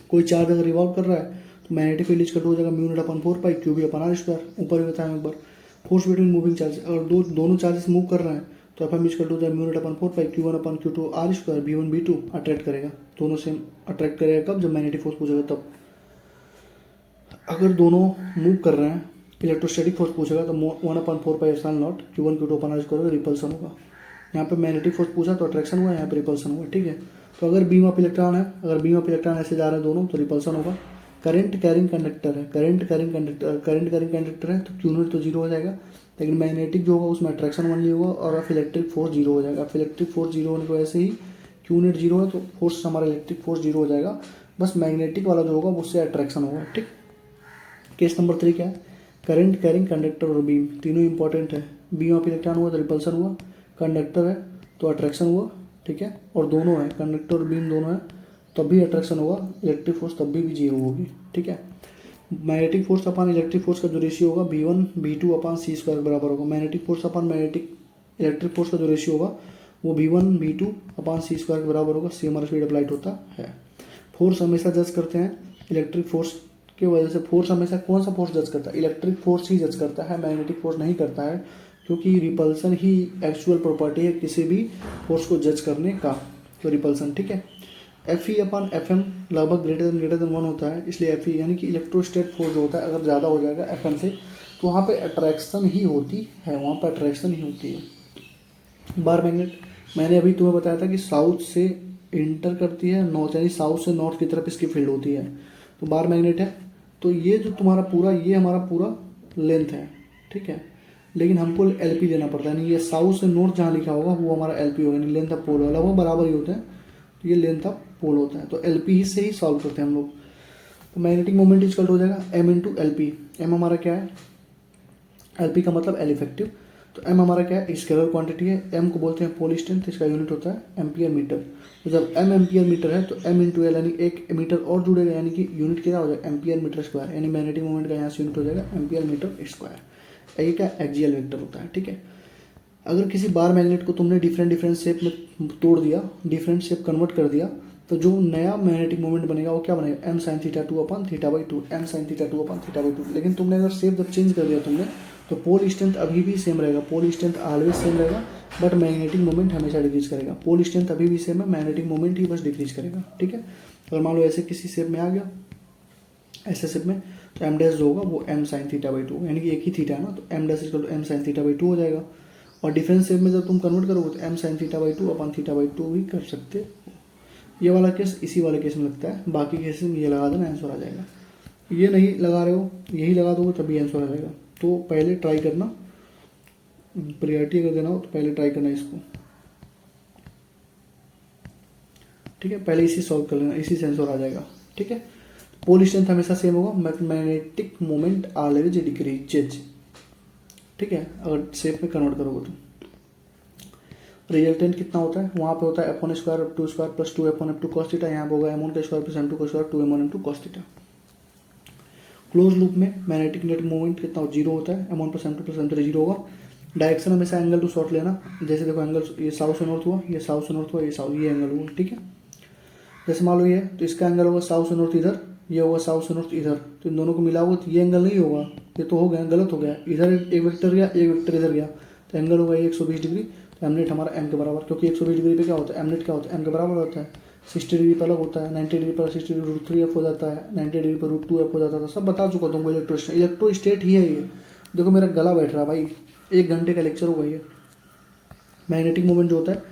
कोई चार्ज अगर रिवॉल्व कर रहा है तो मैग्नेटिक फील्ड इक्वल हो जाएगा mu naught upon 4 pi q B upon R square. ऊपर भी बताया एक बार, फोर्स बिटवीन मूविंग चार्ज, अगर दोनों चार्जेस मूव कर रहे हैं तो एफ एम इक्वल हो जाएगा mu naught upon 4 pi q one upon q two R square, B one B two attract करेगा, दोनों सेम अट्रैक्ट करेगा। कब जब मैग्नेटिक फोर्स पूछेगा तब। अगर दोनों मूव कर रहे हैं इलेक्ट्रोस्टैटिक फोर्स पूछेगा तो 1/4 pi epsilon naught q one q two upon R square repulsion होगा। यहाँ पे मैग्नेटिक फोर्स पूछा तो अट्रैक्शन हुआ, यहाँ पे रिपल्सन हुआ। ठीक है, तो अगर बीम ऑफ इलेक्ट्रॉन है, अगर बीम ऑफ इलेक्ट्रॉन ऐसे जा रहे हैं दोनों तो रिपल्सन होगा। करंट कैरिंग कंडक्टर है, करंट कैरिंग कंडक्टर है तो क्यू नॉट तो जीरो हो जाएगा, लेकिन मैग्नेटिक जो होगा उसमें अट्रैक्शन वन होगा और ऑफ इलेक्ट्रिक फोर्स जीरो हो जाएगा। ऑफ इलेक्ट्रिक फोर्स जीरो होने की वजह से ही क्यू नॉट जीरो है तो फोर्स हमारा इलेक्ट्रिक फोर्स जीरो हो जाएगा, बस मैग्नेटिक वाला जो होगा उससे अट्रैक्शन होगा। ठीक, केस नंबर 3 क्या है, करंट कैरिंग कंडक्टर और बीम तीनों इंपॉर्टेंट है। बीम ऑफ इलेक्ट्रॉन हुआ तो रिपल्सन हुआ, कंडक्टर है तो अट्रैक्शन हुआ। ठीक है, और दोनों है कंडक्टर और बीम दोनों है तब भी अट्रैक्शन होगा, इलेक्ट्रिक फोर्स तब भी जीरो होगी। ठीक है, मैग्नेटिक फोर्स अपन इलेक्ट्रिक फोर्स का जो रेशियो होगा V1 V2 अपन सी स्क्वायर बराबर होगा। मैग्नेटिक फोर्स अपन मैग्नेटिक इलेक्ट्रिक फोर्स का जो रेशियो होगा वो V1 V2 अपन सी स्क्वायर के बराबर होगा, सी हमारा स्पीड अप्लाइड होता है। फोर्स हमेशा जज करते हैं इलेक्ट्रिक फोर्स की वजह से, फोर्स हमेशा कौन सा फोर्स जज करता है, इलेक्ट्रिक फोर्स ही जज करता है, मैग्नेटिक फोर्स नहीं करता है, क्योंकि रिपल्सन ही एक्चुअल प्रॉपर्टी है किसी भी फोर्स को जज करने का, तो रिपल्सन। ठीक है, एफ ई अपन एफ एम लगभग ग्रेटर देन 1 होता है, इसलिए एफ ई यानी कि इलेक्ट्रोस्टैट फोर्स जो होता है अगर ज़्यादा हो जाएगा एफ एम से तो वहाँ पे अट्रैक्शन ही होती है, वहाँ पर अट्रैक्शन ही होती है। बार मैग्नेट मैंने अभी तुम्हें बताया था कि साउथ से इंटर करती है नॉर्थ, यानी साउथ से नॉर्थ की तरफ इसकी फील्ड होती है, तो बार मैग्नेट है। तो ये जो तुम्हारा पूरा ये हमारा पूरा लेंथ है। ठीक है, लेकिन हमको एल पी लेना पड़ता है, यानी ये साउथ से नॉर्थ जहाँ लिखा होगा वो हमारा एल पी होगा, यानी लेंथ ऑफ पोल वाला वो बराबर ही होता है, तो ये लेंथ ऑफ पोल होता है, तो एल पी से ही सॉल्व करते हैं हम लोग। तो मैग्नेटिक मोमेंट इक्वल हो जाएगा M into L P. M हमारा क्या है, एल पी का मतलब एल इफेक्टिव, तो एम हमारा क्या है, स्केलर क्वांटिटी है, एम को बोलते हैं पोल स्ट्रेंथ, इसका यूनिट होता है एम्पियर मीटर। तो जब एम एम्पियर मीटर है तो एम इंटू एल, यानी एक मीटर और जुड़ेगा, यानी कि यूनिट क्या हो जाएगा, एम्पियर मीटर स्क्वायर, यानी मैग्नेटिक मोमेंट का यहाँ से यूनिट हो जाएगा एम्पियर मीटर स्क्वायर। ये क्या एक्सियल वेक्टर होता है, ठीक है। अगर किसी बार मैग्नेट को तुमने डिफरेंट शेप में तोड़ दिया, डिफरेंट शेप कन्वर्ट कर दिया, तो जो नया मैग्नेटिक मोमेंट बनेगा वो क्या बनेगा, M sine theta 2 upon theta by 2, M sine theta 2 upon theta by 2। लेकिन तुमने अगर शेप जब चेंज कर दिया तुमने, तो पोल स्ट्रेंथ अभी भी सेम रहेगा, पोल स्ट्रेंथ ऑलवेज सेम रहेगा, बट मैग्नेटिक मोमेंट हमेशा डिक्रीज करेगा। पोल स्ट्रेंथ अभी भी सेम है, मैग्नेटिक मोमेंट ही बस डिक्रीज करेगा, ठीक है। अगर मान लो ऐसे किसी शेप में आ गया, ऐसे शेप में, तो एम डैश जो होगा वो एम साइन थीटा बाई 2, यानी कि एक ही थीटा है ना, तो M dash equal to M sine theta by 2 हो जाएगा। और डिफरेंस शेप में जब तुम कन्वर्ट करोगे तो M sine theta by 2 upon theta by 2 भी कर सकते हो। ये वाला केस इसी वाले केस में लगता है, बाकी केस में ये लगा देना, आंसर आ जाएगा। ये नहीं लगा रहे हो, यही लगा दोगे तभी आंसर आ जाएगा। तो पहले ट्राई करना, प्रायोरिटी अगर देना हो तो पहले ट्राई करना इसको, ठीक है। पहले इसी सॉल्व कर लेना, इसी से आंसर आ जाएगा, ठीक है। पोल स्ट्रेंथ हमेशा सेम होगा, मैग्नेटिक मोमेंट ऑलवेज डिक्रीजेज, ठीक है, अगर शेप में कन्वर्ट करोगे तो। रिजल्टेंट कितना होता है, वहाँ पे होता है F one square F two square plus 2 F1 F2 cos theta, यहाँ पे होगा एम1 का स्क्वायर प्लस एम2 का square 2 m1 m2 cos theta. Close loop में मैग्नेटिक नेट मूवमेंट कितना जीरो होता है, m1 plus m2 plus m3 zero होगा। डायरेक्शन हमेशा एंगल टू शॉर्ट लेना, जैसे देखो एंगल ये साउथ से नॉर्थ हुआ, ये साउथ से नॉर्थ हुआ, ये एंगल हुआ, ठीक है। जैसे मान लो ये, तो इसका एंगल होगा साउथ से नॉर्थ इधर, ये होगा साउथ से नॉर्थ इधर, तो इन दोनों को मिला होगा तो ये एंगल नहीं होगा, ये तो हो गया, गलत हो गया। इधर एक वेक्टर गया, एक वेक्टर इधर गया, तो एंगल होगा 120 डिग्री। तो एम नेट हमारा एम के बराबर, क्योंकि 120 डिग्री पे क्या होता है, एम नेट क्या होता है, एम के बराबर होता है। 60 डिग्री पर अलग होता है, 90 डिग्री पर 60 डिग्री √3f हो जाता है, 90 डिग्री पर √2f हो जाता था, सब बता चुका तुमको। इलेक्ट्रो स्टेट ही है ये। देखो मेरा गला बैठ रहा भाई, 1 घंटे का लेक्चर होगा ये। मैग्नेटिक मोमेंट जो होता है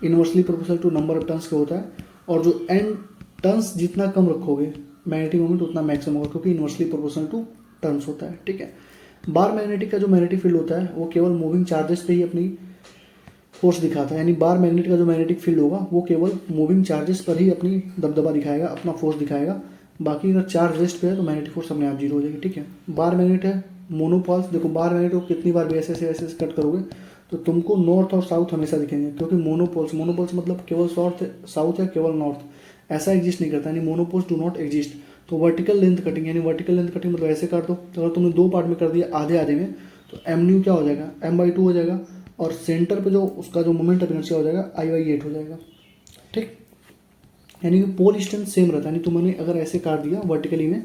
inversely proportional to number of turns का होता है, और जो एन टर्न्स जितना कम रखोगे मैग्नेटिक मोमेंट उतना मैक्सिमम होगा, क्योंकि इनवर्सली प्रोपोर्शनल टू टर्न्स होता है, ठीक है। बार मैग्नेटिक का जो मैग्नेटिक फील्ड होता है वो केवल मूविंग चार्जेस पे ही अपनी फोर्स दिखाता है, यानी बार मैग्नेट का जो मैग्नेटिक फील्ड होगा वो केवल मूविंग चार्जेस पर ही अपनी दबदबा दिखाएगा, अपना फोर्स दिखाएगा। बाकी अगर चार्ज रेस्ट पे है तो मैग्नेटिक फोर्स अपने आप जीरो हो जाएगी, ठीक है। बार मैग्नेट है मोनोपोल्स, देखो बार मैग्नेट को कितनी बार भी ऐसे ऐसे कट करोगे तो तुमको नॉर्थ और साउथ हमेशा दिखेंगे, क्योंकि मोनोपोल्स मतलब केवल साउथ या केवल नॉर्थ, ऐसा एग्जिस्ट नहीं करता, यानी मोनोपोल्स डू नॉट एग्जिस्ट। तो वर्टिकल लेंथ कटिंग, यानी वर्टिकल लेंथ कटिंग मतलब ऐसे काट दो, तो अगर तुमने 2 पार्ट में कर दिया आधे आधे में, तो एम न्यू क्या हो जाएगा, m/2 हो जाएगा, और सेंटर पे जो उसका जो मोमेंट ऑफ इनर्शिया हो जाएगा I/8 हो जाएगा, ठीक। यानी कि पोल स्ट्रेंथ सेम रहता है, यानी तुमने अगर ऐसे काट दिया वर्टिकली में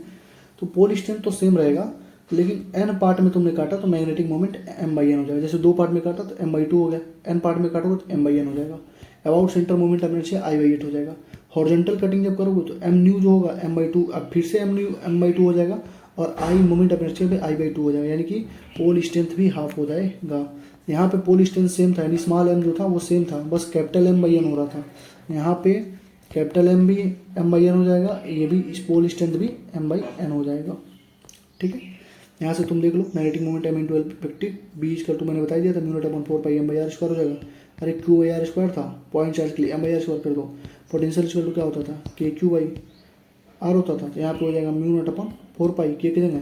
तो पोल स्ट्रेंथ तो सेम रहेगा, लेकिन n पार्ट में तुमने काटा तो मैग्नेटिक मोमेंट m/n हो जाएगा। जैसे 2 पार्ट में काटा तो m/2 हो गया, n पार्ट में काटोगे तो m/n हो जाएगा। About centre moment of inertia I/8 हो जाएगा। हॉरिजॉन्टल कटिंग जब करोगे तो m न्यू जो होगा m/2, अब फिर से m/2 हो जाएगा, और I मोमेंट ऑफ इनर्शिया पे I/2 हो जाएगा, यानी कि पोल स्ट्रेंथ भी हाफ हो जाएगा। यहाँ पे पोल स्ट्रेंथ सेम था, यानी स्मॉल m जो था वो सेम था, बस कैपिटल M/n हो रहा था। यहाँ पे कैपिटल M भी M/n हो जाएगा, ये भी पोल स्ट्रेंथ भी M/n हो जाएगा, ठीक है। यहाँ से तुम देख लो magnetic moment m × L effective B equal to मैंने बताई दिया था μ0/4πm/r² हो जाएगा। अरे q/r² था, पॉइंट चार्ज के लिए m/r² कर दो। पोटेंशियल इक्वल टू क्या होता था, kq/r होता था, तो यहाँ पे हो जाएगा μ0/4π, k की जगह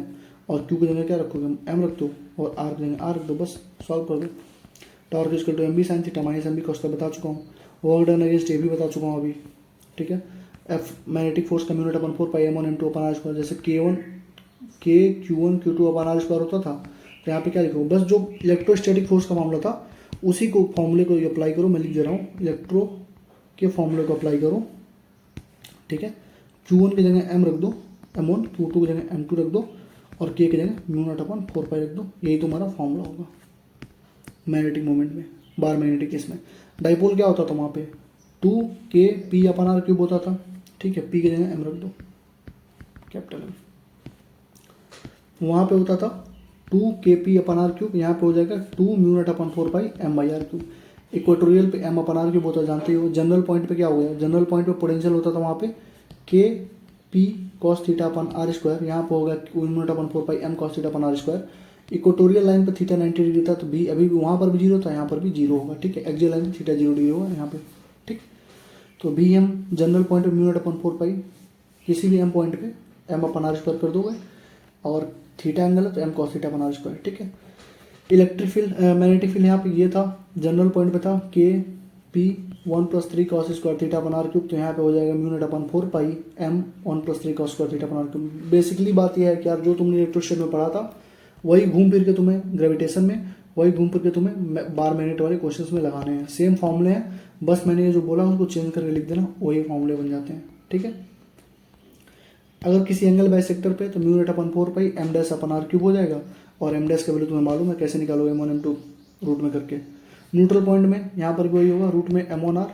और q की जगह क्या रखोगे, m रख दो, और r की जगह r रख दो, बस सॉल्व कर दो। Torque equal to mb sin theta minus mb cos बता चुका हूँ, वर्क डन अगेंस्ट ए भी बता चुका हूँ अभी, ठीक है। एफ मैग्नेटिक फोर्स का μ0/4πm1m2/r², जैसे k q1 q2/r² होता था, तो यहाँ पे क्या लिखो, बस जो इलेक्ट्रोस्टैटिक फोर्स का मामला था उसी को फॉर्मूले को अप्लाई करो। मैं लिख दे रहा हूँ, इलेक्ट्रो के फॉर्मूले को अप्लाई करो, ठीक है। q1 की जगह m रख दो, m1, q2 की जगह m2 रख दो, और k की जगह μ0/4π रख दो। यही तुम्हारा फॉर्मूला होगा मैग्नेटिक मोमेंट में, बार मैग्नेटिक केस में। डाइपोल क्या होता था वहाँ पे, 2kp/r³ होता था, ठीक है। p की जगह m रख दो, कैपिटल M। वहाँ पे होता था 2kp/r³, यहाँ पे हो जाएगा 2 μ0/4πm/r³। इक्वेटोरियल पे m/r³ होता है, जानते हो। जनरल पॉइंट पे क्या हो गया, जनरल पॉइंट पे पोटेंशियल होता था वहाँ पे kp cos θ/r², यहाँ पे होगा μ0/4πm cos θ/r²। Equatorial line पे थीटा 90 डिग्री था, तो भी अभी भी वहाँ पर भी जीरो था, यहाँ पर भी जीरो होगा, ठीक है। एक्सियल लाइन थीटा 0 डिग्री होगा यहाँ पे, ठीक। तो भी हम जनरल पॉइंट पे μ0/4π किसी भी m पॉइंट पे m/r² कर दोगे, और थीटा एंगल है तो m cos θ/r², ठीक है। इलेक्ट्रिक फील्ड मैग्नेटिक फील्ड यहाँ पे ये था, जनरल पॉइंट पे था के P 1+3 cos square theta upon R cube, तो यहाँ पे हो जाएगा mu naught upon 4 pi M 1+3 cos square theta upon R cube. Basically बात यह है कि यार जो तुमने इलेक्ट्रोस्टैटिक में पढ़ा था वही घूम फिर के तुम्हें ग्रेविटेशन में, वही घूम फिर के तुम्हें बार मैग्नेट वाले क्वेश्चंस में लगाने हैं। सेम फॉर्मूले हैं, बस मैंने ये जो बोला उसको चेंज करके लिख देना, वही फॉर्मूले बन जाते हैं। ठीक है, अगर किसी एंगल बाइसेक्टर पे तो mu naught upon 4 pi M dash upon R cube हो जाएगा, और एम डैश का वैल्यू तुम्हें मालूम है कैसे निकालोगे, M1 M2 रूट में करके। न्यूट्रल पॉइंट में यहाँ पर भी वही होगा, रूट में M1 आर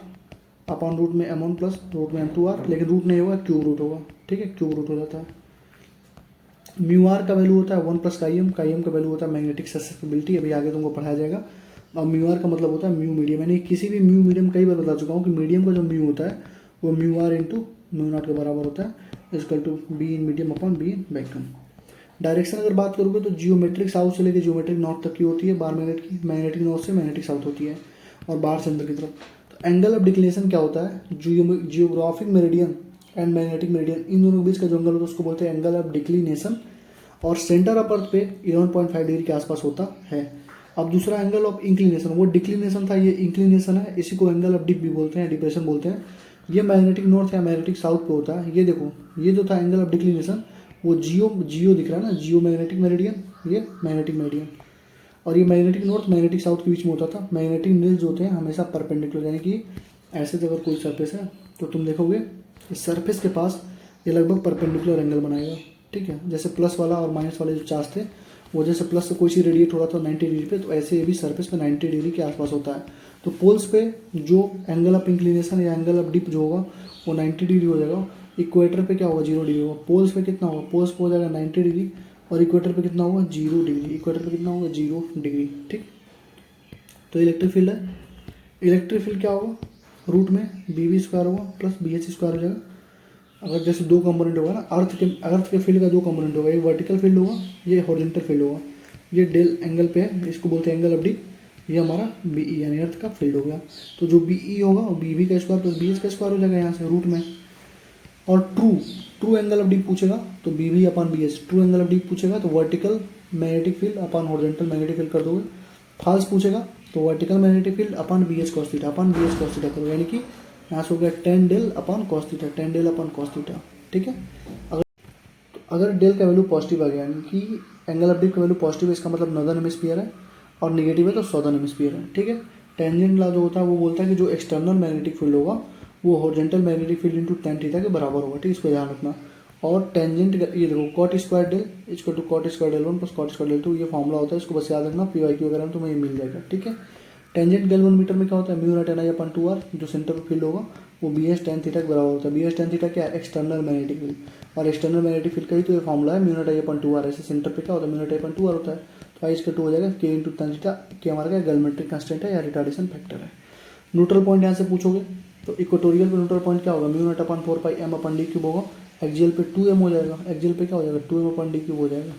अपॉन रूट में M1 प्लस रूट में M2 आर, लेकिन रूट नहीं होगा, क्यूब रूट होगा। ठीक है, क्यूब रूट हो जाता है। म्यू आर का वैल्यू होता है 1 प्लस काई एम का वैल्यू होता है मैग्नेटिक ससेप्टिबिलिटी, अभी आगे तुमको पढ़ाया जाएगा। और म्यू आर का मतलब होता है म्यू मीडियम, यानी किसी भी म्यू मीडियम कई बार बता चुका हूँ कि मीडियम का जो म्यू होता है वो mu R into mu naught के बराबर होता है, equal to B in medium upon B in vacuum. Direction अगर बात करोगे तो जियोमेट्रिक साउथ से लेकर जियोमेट्रिक नॉर्थ तक की होती है बार मैग्नेट की, मैग्नेटिक नॉर्थ से मैग्नेटिक साउथ होती है, और बाहर से अंदर की तरफ। तो एंगल ऑफ डिक्लिनेशन क्या होता है, geographic meridian and magnetic meridian, इन दोनों के बीच का जो एंगल होता है उसको बोलते हैं एंगल ऑफ डिक्लिनेशन, और सेंटर ऑफ अर्थ पे 11.5 डिग्री के आसपास होता है। अब दूसरा एंगल ऑफ इंक्लिनेशन, वो डिक्लिनेशन था, ये इंक्लिनेशन है, इसी को एंगल ऑफ डिप भी बोलते हैं, डिप्रेशन बोलते हैं। ये मैग्नेटिक नॉर्थ या मैग्नेटिक साउथ पे होता है। ये देखो, ये जो था एंगल ऑफ डिक्लिनेशन वो जियो दिख रहा है ना, जियो मैग्नेटिक मेरिडियन, ये मैग्नेटिक मेरिडियन, और ये मैग्नेटिक नॉर्थ मैग्नेटिक साउथ के बीच में होता था। मैग्नेटिक नील जो होते हैं हमेशा परपेंडिकुलर, यानी कि ऐसे अगर कोई सरफेस है तो तुम देखोगे इस सरफेस के पास ये लगभग परपेंडिकुलर एंगल बनाएगा। ठीक है, जैसे प्लस वाला और माइनस वाले जो चार्ज थे वो जैसे प्लस से कोई चीज़ रेडिएट हो रहा था 90 डिग्री पे, तो ऐसे ये भी सरफेस पे 90 डिग्री के आसपास होता है। तो पोल्स पे जो एंगल ऑफ इंक्लिनेशन या एंगल ऑफ डिप जो होगा वो 90 डिग्री हो जाएगा। इक्वेटर पे क्या होगा, 0 डिग्री होगा। पोल्स पे कितना होगा, पोल्स पे हो जाएगा 90 डिग्री, और इक्वेटर पे कितना होगा, 0 डिग्री। इक्वेटर पे कितना होगा, 0 डिग्री। ठीक, तो इलेक्ट्रिक फील्ड है, इलेक्ट्रिक फील्ड क्या होगा, रूट में BV स्क्वायर होगा प्लस BH स्क्वायर हो जाएगा। अगर जैसे दो कंपोनेंट होगा ना, अर्थ के फील्ड का दो कंपोनेंट होगा, एक वर्टिकल फील्ड होगा, ये हॉरिजॉन्टल फील्ड होगा। ये डेल एंगल पे है, इसको बोलते हैं एंगल ऑफ डिप, ये हमारा BE यानी अर्थ का फील्ड हो गया। तो जो BE होगा वो BV का स्क्वायर प्लस BH का स्क्वायर हो जाएगा यहाँ से रूट में। और ट्रू एंगल ऑफ डिप पूछेगा तो BV अपॉन BH, true angle of dip पूछेगा तो vertical magnetic field upon horizontal magnetic field कर दोगे। फॉल्स पूछेगा तो vertical magnetic field upon BH cos theta upon BH cos theta करोगे, यानी कि यहाँ से हो गया tan del upon cos theta, tan del upon cos theta. ठीक है, अगर डेल का वैल्यू पॉजिटिव आ गया, यानी कि एंगल ऑफ डिप का वैल्यू पॉजिटिव है, इसका मतलब नॉर्दर्न हेमिस्फीयर है, और नेगेटिव है तो साउदर्न हेमिस्फीयर है। ठीक है, टेंजेंट लॉ जो होता है वो बोलता है कि जो एक्सटर्नल मैग्नेटिक फील्ड होगा वो horizontal magnetic field into tan theta के बराबर होगा। ठीक है, इसको ध्यान रखना। और टेंजेंट ये देखो cot square del equal to cot square del 1 plus cot square del 2, ये फॉर्मुला होता है, इसको बस याद रखना, PYQ वगैरह में तुम्हें ये मिल जाएगा। ठीक है, टेंजेंट गैल्वेनोमीटर में क्या होता है, mu not NI upon 2R, जो सेंटर पर फील्ड होगा वो BH tan थीटा के बराबर होता है। BH tan थीटा क्या है, एक्सटर्नल मैग्नेटिक फील्ड, और एक्सटर्नल मैग्नेटिक फील्ड का ही तो ये फॉर्मुला है, mu not I upon 2R। ऐसे सेंटर पे क्या होता है, mu not I upon 2R होता है, तो I इसका 2 हो जाएगा K इंटू tan थीटा, के हमारा क्या गैल्वेमेट्रिक कांस्टेंट है या रिटार्डेशन फैक्टर है। न्यूट्रल पॉइंट यहाँ से पूछोगे तो इक्वेटोरियल पे न्यूट्रल पॉइंट क्या होगा, mu not upon 4 pi M upon D cube होगा। एक्सियल पे 2M हो जाएगा, एक्सियल पे क्या हो जाएगा, 2M अपॉन D क्यूब हो जाएगा।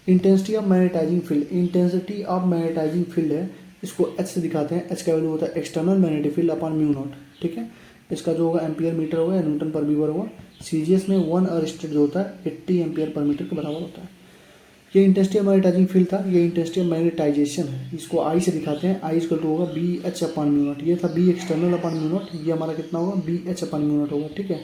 Intensity of magnetising field, intensity of magnetising field है, इसको H से दिखाते हैं। H का वैल्यू होता है external magnetic field upon mu naught. ठीक है, इसका जो होगा एम्पियर मीटर होगा या न्यूटन पर मीटर होगा। CGS में 1 अरिस्टेड जो होता है 80 एम्पियर पर मीटर के बराबर होता है। ये इंटेंसिटी ऑफ मैग्नेटाइजिंग फील्ड था, ये इंटेंसिटी ऑफ मैग्नेटाइजेशन है, इसको I से दिखाते हैं। I इक्वल टू होगा BH अपॉन म्यू नॉट, ये था B external upon mu naught, ये हमारा कितना होगा BH अपॉन म्यू नॉट होगा। ठीक है,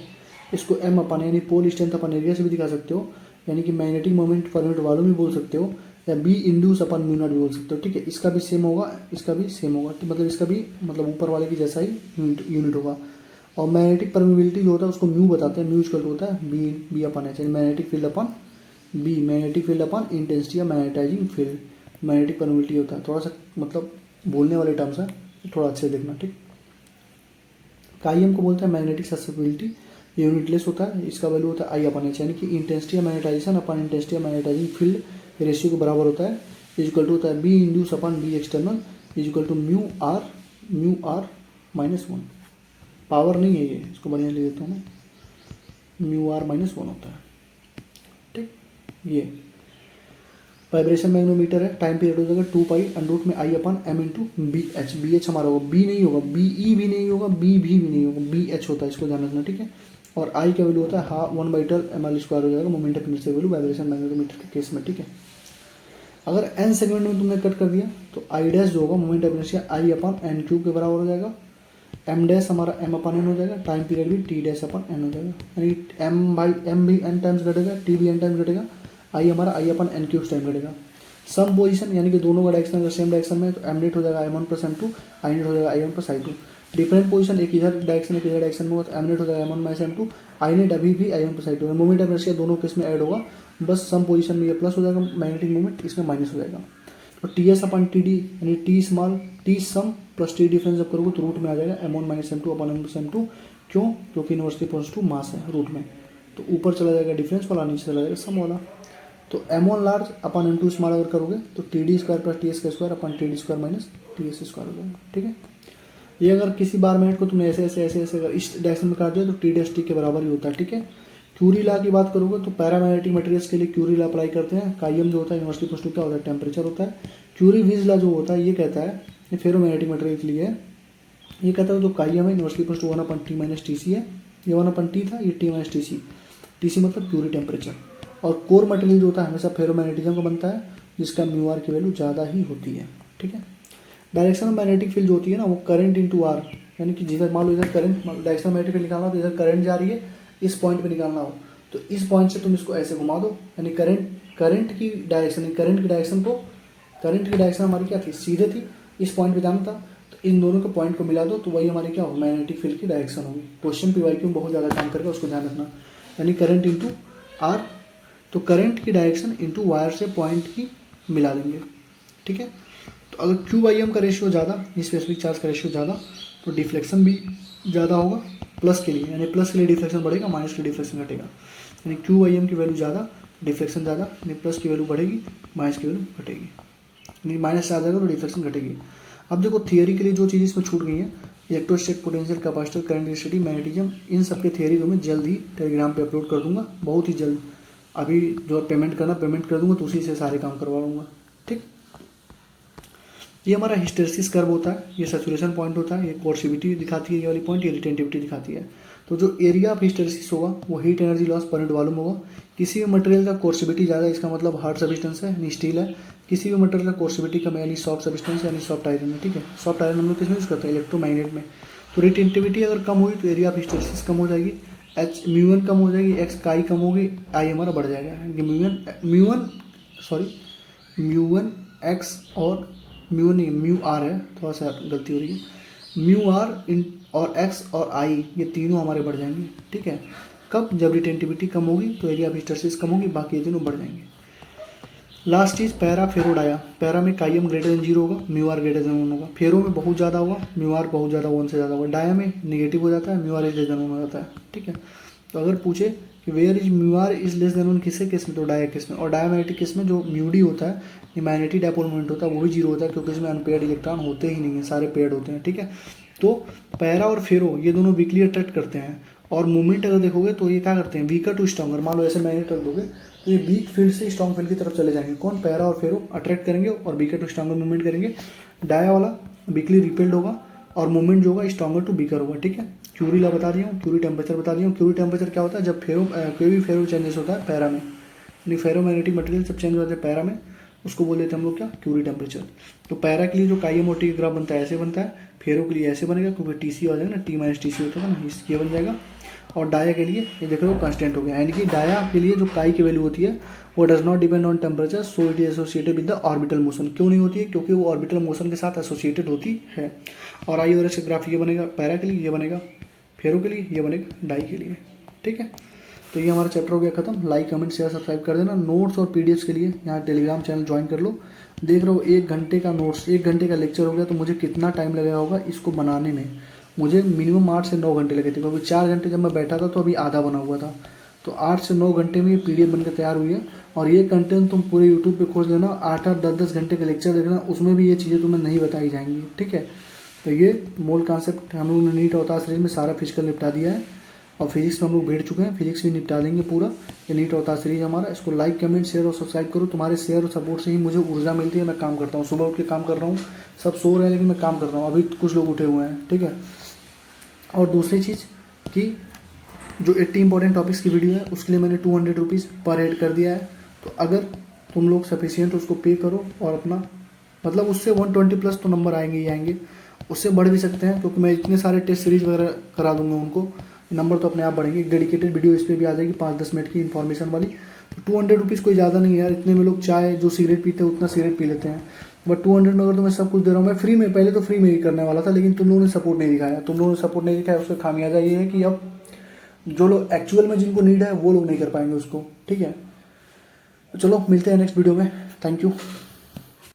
इसको M अपॉन यानी पोल स्ट्रेंथ अपॉन एरिया से भी दिखा सकते हो, यानी कि magnetic moment per unit volume भी बोल सकते हो, या B induce upon mu naught भी बोल सकते हो। ठीक है, इसका भी सेम होगा, इसका भी सेम होगा, तो मतलब इसका भी मतलब ऊपर वाले की जैसा ही यूनिट होगा। और मैग्नेटिक परमिबिलिटी जो होता है उसको म्यू बताते हैं, म्यू इक्वल होता है बी अपॉन एच, यानी magnetic field upon B, magnetic field upon intensity of magnetising field. Magnetic permeability होता है, थोड़ा सा मतलब बोलने वाले टर्म्स है, थोड़ा अच्छे से देखना। ठीक, काईएम को बोलते हैं मैग्नेटिक ससेप्टिबिलिटी, ये यूनिटलेस होता है, इसका वैल्यू होता है I अपॉन एच, यानी कि intensity of magnetisation upon intensity of magnetising field ratio के बराबर होता है। इक्वल टू होता है B induce upon B external equal to mu R minus 1। Power नहीं है ये, इसको बढ़िया ले देता हूँ मैं, म्यू आर माइनस 1 होता है। ठीक, ये वाइब्रेशन मैग्नोमीटर है, टाइम पीरियड हो जाएगा 2 पाई अंडरूट में I upon M into BH। BH हमारा होगा, B नहीं होगा, BE भी नहीं होगा, BV भी नहीं होगा, BH होता है, इसको ध्यान रखना। ठीक है, और I का वैल्यू होता है 1/12 ml स्क्वायर हो जाएगा, moment of inertia value vibration magnetometer के केस में। ठीक है, अगर n सेगमेंट में तुमने कट कर दिया तो आई डैश जो होगा moment of inertia I upon N cube के बराबर हो जाएगा, एम डैश हमारा एम अपन एन हो जाएगा, टाइम पीरियड भी टी डैश अपन एन हो जाएगा, यानी एम बाई एम भी एन टाइम्स घटेगा, टी भी एन टाइम्स घटेगा, आई हमारा I upon N cube time घटेगा। सम पोजीशन यानी कि दोनों का डायरेक्शन अगर सेम डायरेक्शन में तो एम नेट हो जाएगा I one plus M two, I net हो जाएगा I one plus I two. Different position एक इधर डायरेक्शन एक इधर डायरेक्शन में हो तो एम नेट हो जाएगा M one minus M two, I net अभी भी I one plus I two. Moment of inertia दोनों केस में ऐड होगा, बस सम पोजीशन में ये प्लस हो जाएगा मैग्नेटिक मोमेंट, इसमें माइनस हो जाएगा। तो T S upon T D यानी T small T sum plus T difference जब करोगे तो रूट में आ जाएगा M one minus M two upon M plus M two. क्यों? क्योंकि इनवर्सली पॉजिटिव मास है रूट में, तो ऊपर चला जाएगा डिफरेंस वाला, नीचे चला जाएगा सम वाला। तो M one large upon M two small अगर करोगे तो T D square plus T S का square upon T D square minus T S square हो जाएगा। ठीक है, ये अगर किसी बार मिनट को तुमने ऐसे ऐसे ऐसे ऐसे अगर इस डायरेक्शन में काट दिया तो टी डैश टी के बराबर ही होता है। ठीक है, क्यूरी लॉ की बात करोगे तो पैरामैग्नेटिक मटेरियल्स के लिए क्यूरी लॉ अप्लाई करते हैं। काइम जो होता है यूनिवर्सिटी पॉजिटिव क्या होता है, टेम्परेचर होता है। क्यूरी विज लॉ जो होता है ये कहता है, ये फेरोमैग्नेटिक मटेरियल के लिए है, ये कहता है जो काइम है university positive one upon T minus T C है, ये वन अपन टी था, ये T minus T C, T C मतलब क्यूरी टेम्परेचर। और कोर मटेरियल जो होता है हमेशा फेरोमैग्नेटिज्म का बनता है, जिसका म्यू आर की वैल्यू ज़्यादा ही होती है। ठीक है, डायरेक्शन ऑफ मैग्नेटिक फील्ड जो होती है ना वो करंट इंटू आर, यानी कि जिधर मान लो इधर current direction of magnetic field निकालना हो तो इधर करंट जा रही है, इस पॉइंट पे निकालना हो तो इस पॉइंट से तुम इसको ऐसे घुमा दो, यानी करंट की डायरेक्शन हमारी क्या थी, सीधे थी, इस पॉइंट पे जाना था, तो इन दोनों के पॉइंट को मिला दो तो वही हमारी क्या होगी, मैग्नेटिक फील्ड की डायरेक्शन होगी। क्वेश्चन पी वाई क्यू बहुत ज़्यादा काम करके उसको ध्यान रखना, यानी करंट इंटू आर, तो करंट की डायरेक्शन इंटू वायर से पॉइंट की मिला लेंगे। ठीक है, तो अगर क्यू बाई एम का रेशियो ज़्यादा, स्पेसिफिक चार्ज का रेशियो ज़्यादा, तो डिफ्लेक्शन भी ज़्यादा होगा प्लस के लिए, यानी प्लस के लिए डिफ्लेक्शन बढ़ेगा, माइनस के लिए डिफ्लेक्शन घटेगा। यानी क्यू बाई एम की वैल्यू ज़्यादा, डिफ्लेक्शन ज़्यादा, यानी प्लस की वैल्यू बढ़ेगी, माइनस की वैल्यू घटेगी, यानी माइनस से आ जाएगा तो डिफ्लेक्शन घटेगी। अब देखो थियरी के लिए जो चीज़ इसमें छूट गई है, electrostatic potential, capacitor, current density, magnetism, इन सब के थियरी को मैं जल्द ही टेलीग्राम पे अपलोड कर दूंगा, बहुत ही जल्द। अभी जो पेमेंट करना पेमेंट कर दूंगा तो उसी से सारे काम करवा लूँगा। ठीक, ये हमारा हिस्टेरेसिस कर्व होता है, ये सैचुरेशन पॉइंट होता है, ये कोर्सिविटी दिखाती है ये वाली पॉइंट, ये रिटेंटिविटी दिखाती है। तो जो एरिया ऑफ हिस्टेरेसिस होगा वो heat energy loss per unit volume होगा। किसी भी मटेरियल का कोर्सिविटी ज़्यादा इसका मतलब हार्ड सब्सटेंस है यानी स्टील है, किसी भी मटेरियल का कोर्सिविटी कम यानी सॉफ्ट सब्सटेंस यानी सॉफ्ट आयरन है। ठीक है, सॉफ्ट आयरन हम लोग किसमें यूज़ करते हैं, इलेक्ट्रोमैग्नेट में। तो रिटेंटिविटी अगर कम हुई तो एरिया ऑफ हिस्टेरेसिस कम हो जाएगी, एच म्यू1 कम हो जाएगी, एक्स काई कम होगी, आई हमारा बढ़ जाएगा, म्यू1 एक्स और म्यू नहीं म्यू आर है, थोड़ा सा गलती हो रही है, म्यू आर इन और एक्स और आई ये तीनों हमारे बढ़ जाएंगे। ठीक है, कब, जब रिटेंटिविटी कम होगी तो एरिया ऑफ हिस्टेरेसिस कम होगी, बाकी ये तीनों बढ़ जाएंगे। लास्ट चीज़ पैरा फेरो डाया, पैरा में काइम ग्रेटर देन 0 होगा, म्यू आर ग्रेटर देन 1 होगा, फेरो में बहुत ज़्यादा होगा, म्यू आर बहुत ज़्यादा 1 से ज़्यादा होगा, डाया में निगेटिव हो जाता है, mu R is less than 1 हो जाता है। ठीक है, तो अगर पूछे कि where is mu R is less than 1 किससे केस में, तो डाया केस में, और डायामैग्नेटिक केस में जो म्यू डी होता है, ये मैग्नेटिक डायपोल मोमेंट होता है, वो भी 0 होता है, क्योंकि इसमें अनपेयर्ड इलेक्ट्रॉन होते ही नहीं है, सारे पेयर्ड होते हैं। ठीक है, तो पैरा और फेरो ये दोनों वीकली अट्रैक्ट करते हैं, और मूवमेंट अगर देखोगे तो ये क्या करते हैं, वीकर टू स्ट्रॉन्गर, मान लो ऐसे मैग्नेट रख दोगे तो ये वीक फील्ड से स्ट्रॉन्ग फील्ड की तरफ चले जाएंगे। कौन, पैरा और फेरो अट्रैक्ट करेंगे और वीकर टू स्ट्रॉन्गर मूवमेंट करेंगे। डाया वाला वीकली रिपेल्ड होगा और मूवमेंट जो होगा स्ट्रॉन्गर टू वीकर होगा। ठीक है, क्यूरी लॉ बता दिया हूँ, क्यूरी टेम्परेचर बता दिया हूँ। क्यूरी टेम्परेचर क्या होता है, जब कोई भी फेरो चेंजेस होता है पैरा में, यानी फेरोमैग्नेटिक मटेरियल जब चेंज होता है पैरा में, उसको बोल देते हैं हम लोग क्या, क्यूरी टेम्परेचर। तो पैरा के लिए जो काइम और टी ग्राफ बनता है ऐसे बनता है, फेरो के लिए ऐसे बनेगा क्योंकि टी सी आ जाएगा ना, टी माइनस टी सी होता है ना, ये बन जाएगा। और डाया के लिए ये देख रहे हो कांस्टेंट हो गया, यानी कि डाया के लिए जो काई की वैल्यू होती है वो does not depend on temperature, so it is associated with the orbital motion. क्यों नहीं होती है, क्योंकि वो ऑर्बिटल मोशन के साथ एसोसिएटेड होती है। और आई और एस ग्राफ ये बनेगा पैरा के लिए, ये बनेगा फेरो के लिए, ये बनेगा डाई के लिए। ठीक है, तो ये हमारा चैप्टर हो गया खत्म। लाइक कमेंट शेयर सब्सक्राइब कर देना। नोट्स और पीडीएफ्स के लिए यहाँ टेलीग्राम चैनल ज्वाइन कर लो। देख रहे हो 1 घंटे का नोट्स, 1 घंटे का लेक्चर हो गया, तो मुझे कितना टाइम लगेगा होगा इसको बनाने में, मुझे मिनिमम 8 से 9 घंटे लगे थे, क्योंकि 4 घंटे जब मैं बैठा था तो अभी आधा बना हुआ था। तो 8 से 9 घंटे में ये पीडीएफ बनकर तैयार हुई है। और ये कंटेंट तुम पूरे यूट्यूब पे खोज लेना, 8-8 10-10 घंटे के लेक्चर देखना, उसमें भी ये चीज़ें तुम्हें नहीं बताई जाएंगी। ठीक है, तो ये मूल कॉन्सेप्ट हम लोगों ने नीट अवतार सीरीज में सारा फिजिकल निपटा दिया है, और फिजिक्स में हम लोग बैठ चुके हैं, फिजिक्स भी निपटा देंगे पूरा। ये नीट अवतार सीरीज हमारा, इसको लाइक कमेंट शेयर और सब्सक्राइब करो। तुम्हारे शेयर और सपोर्ट से ही मुझे ऊर्जा मिलती है, मैं काम करता हूँ। सुबह उठ के काम कर रहा हूँ, सब सो रहे हैं लेकिन मैं काम कर रहा हूँ, अभी कुछ लोग उठे हुए हैं। ठीक है, और दूसरी चीज़ कि जो 80 इंपॉर्टेंट टॉपिक्स की वीडियो है उसके लिए मैंने 200 रुपीज़ पर हेड कर दिया है। तो अगर तुम लोग सफिशियंट उसको पे करो और अपना मतलब उससे 120 प्लस तो नंबर आएंगे ही आएंगे, उससे बढ़ भी सकते हैं क्योंकि मैं इतने सारे टेस्ट सीरीज वगैरह करा दूंगा उनको, नंबर तो अपने आप बढ़ेंगे। एक डेडिकेटेड वीडियो इस पर भी आ जाएगी 5-10 मिनट की इन्फॉर्मेशन वाली। तो 200 रुपीज़ कोई ज़्यादा नहीं है यार, इतने में लोग चाय जो सिगरेट पीते हैं उतना सिगरेट पी लेते हैं, बट 200 में अगर तो मैं सब कुछ दे रहा हूँ। मैं फ्री में, पहले तो फ्री में ही करने वाला था, लेकिन तुम लोगों ने सपोर्ट नहीं दिखाया, तुम लोगों ने सपोर्ट नहीं दिखाया, उसका खामियाजा ये है कि अब जो लोग एक्चुअल में जिनको नीड है वो लोग नहीं कर पाएंगे उसको, ठीक है। तो चलो मिलते हैं नेक्स्ट वीडियो में, थैंक यू।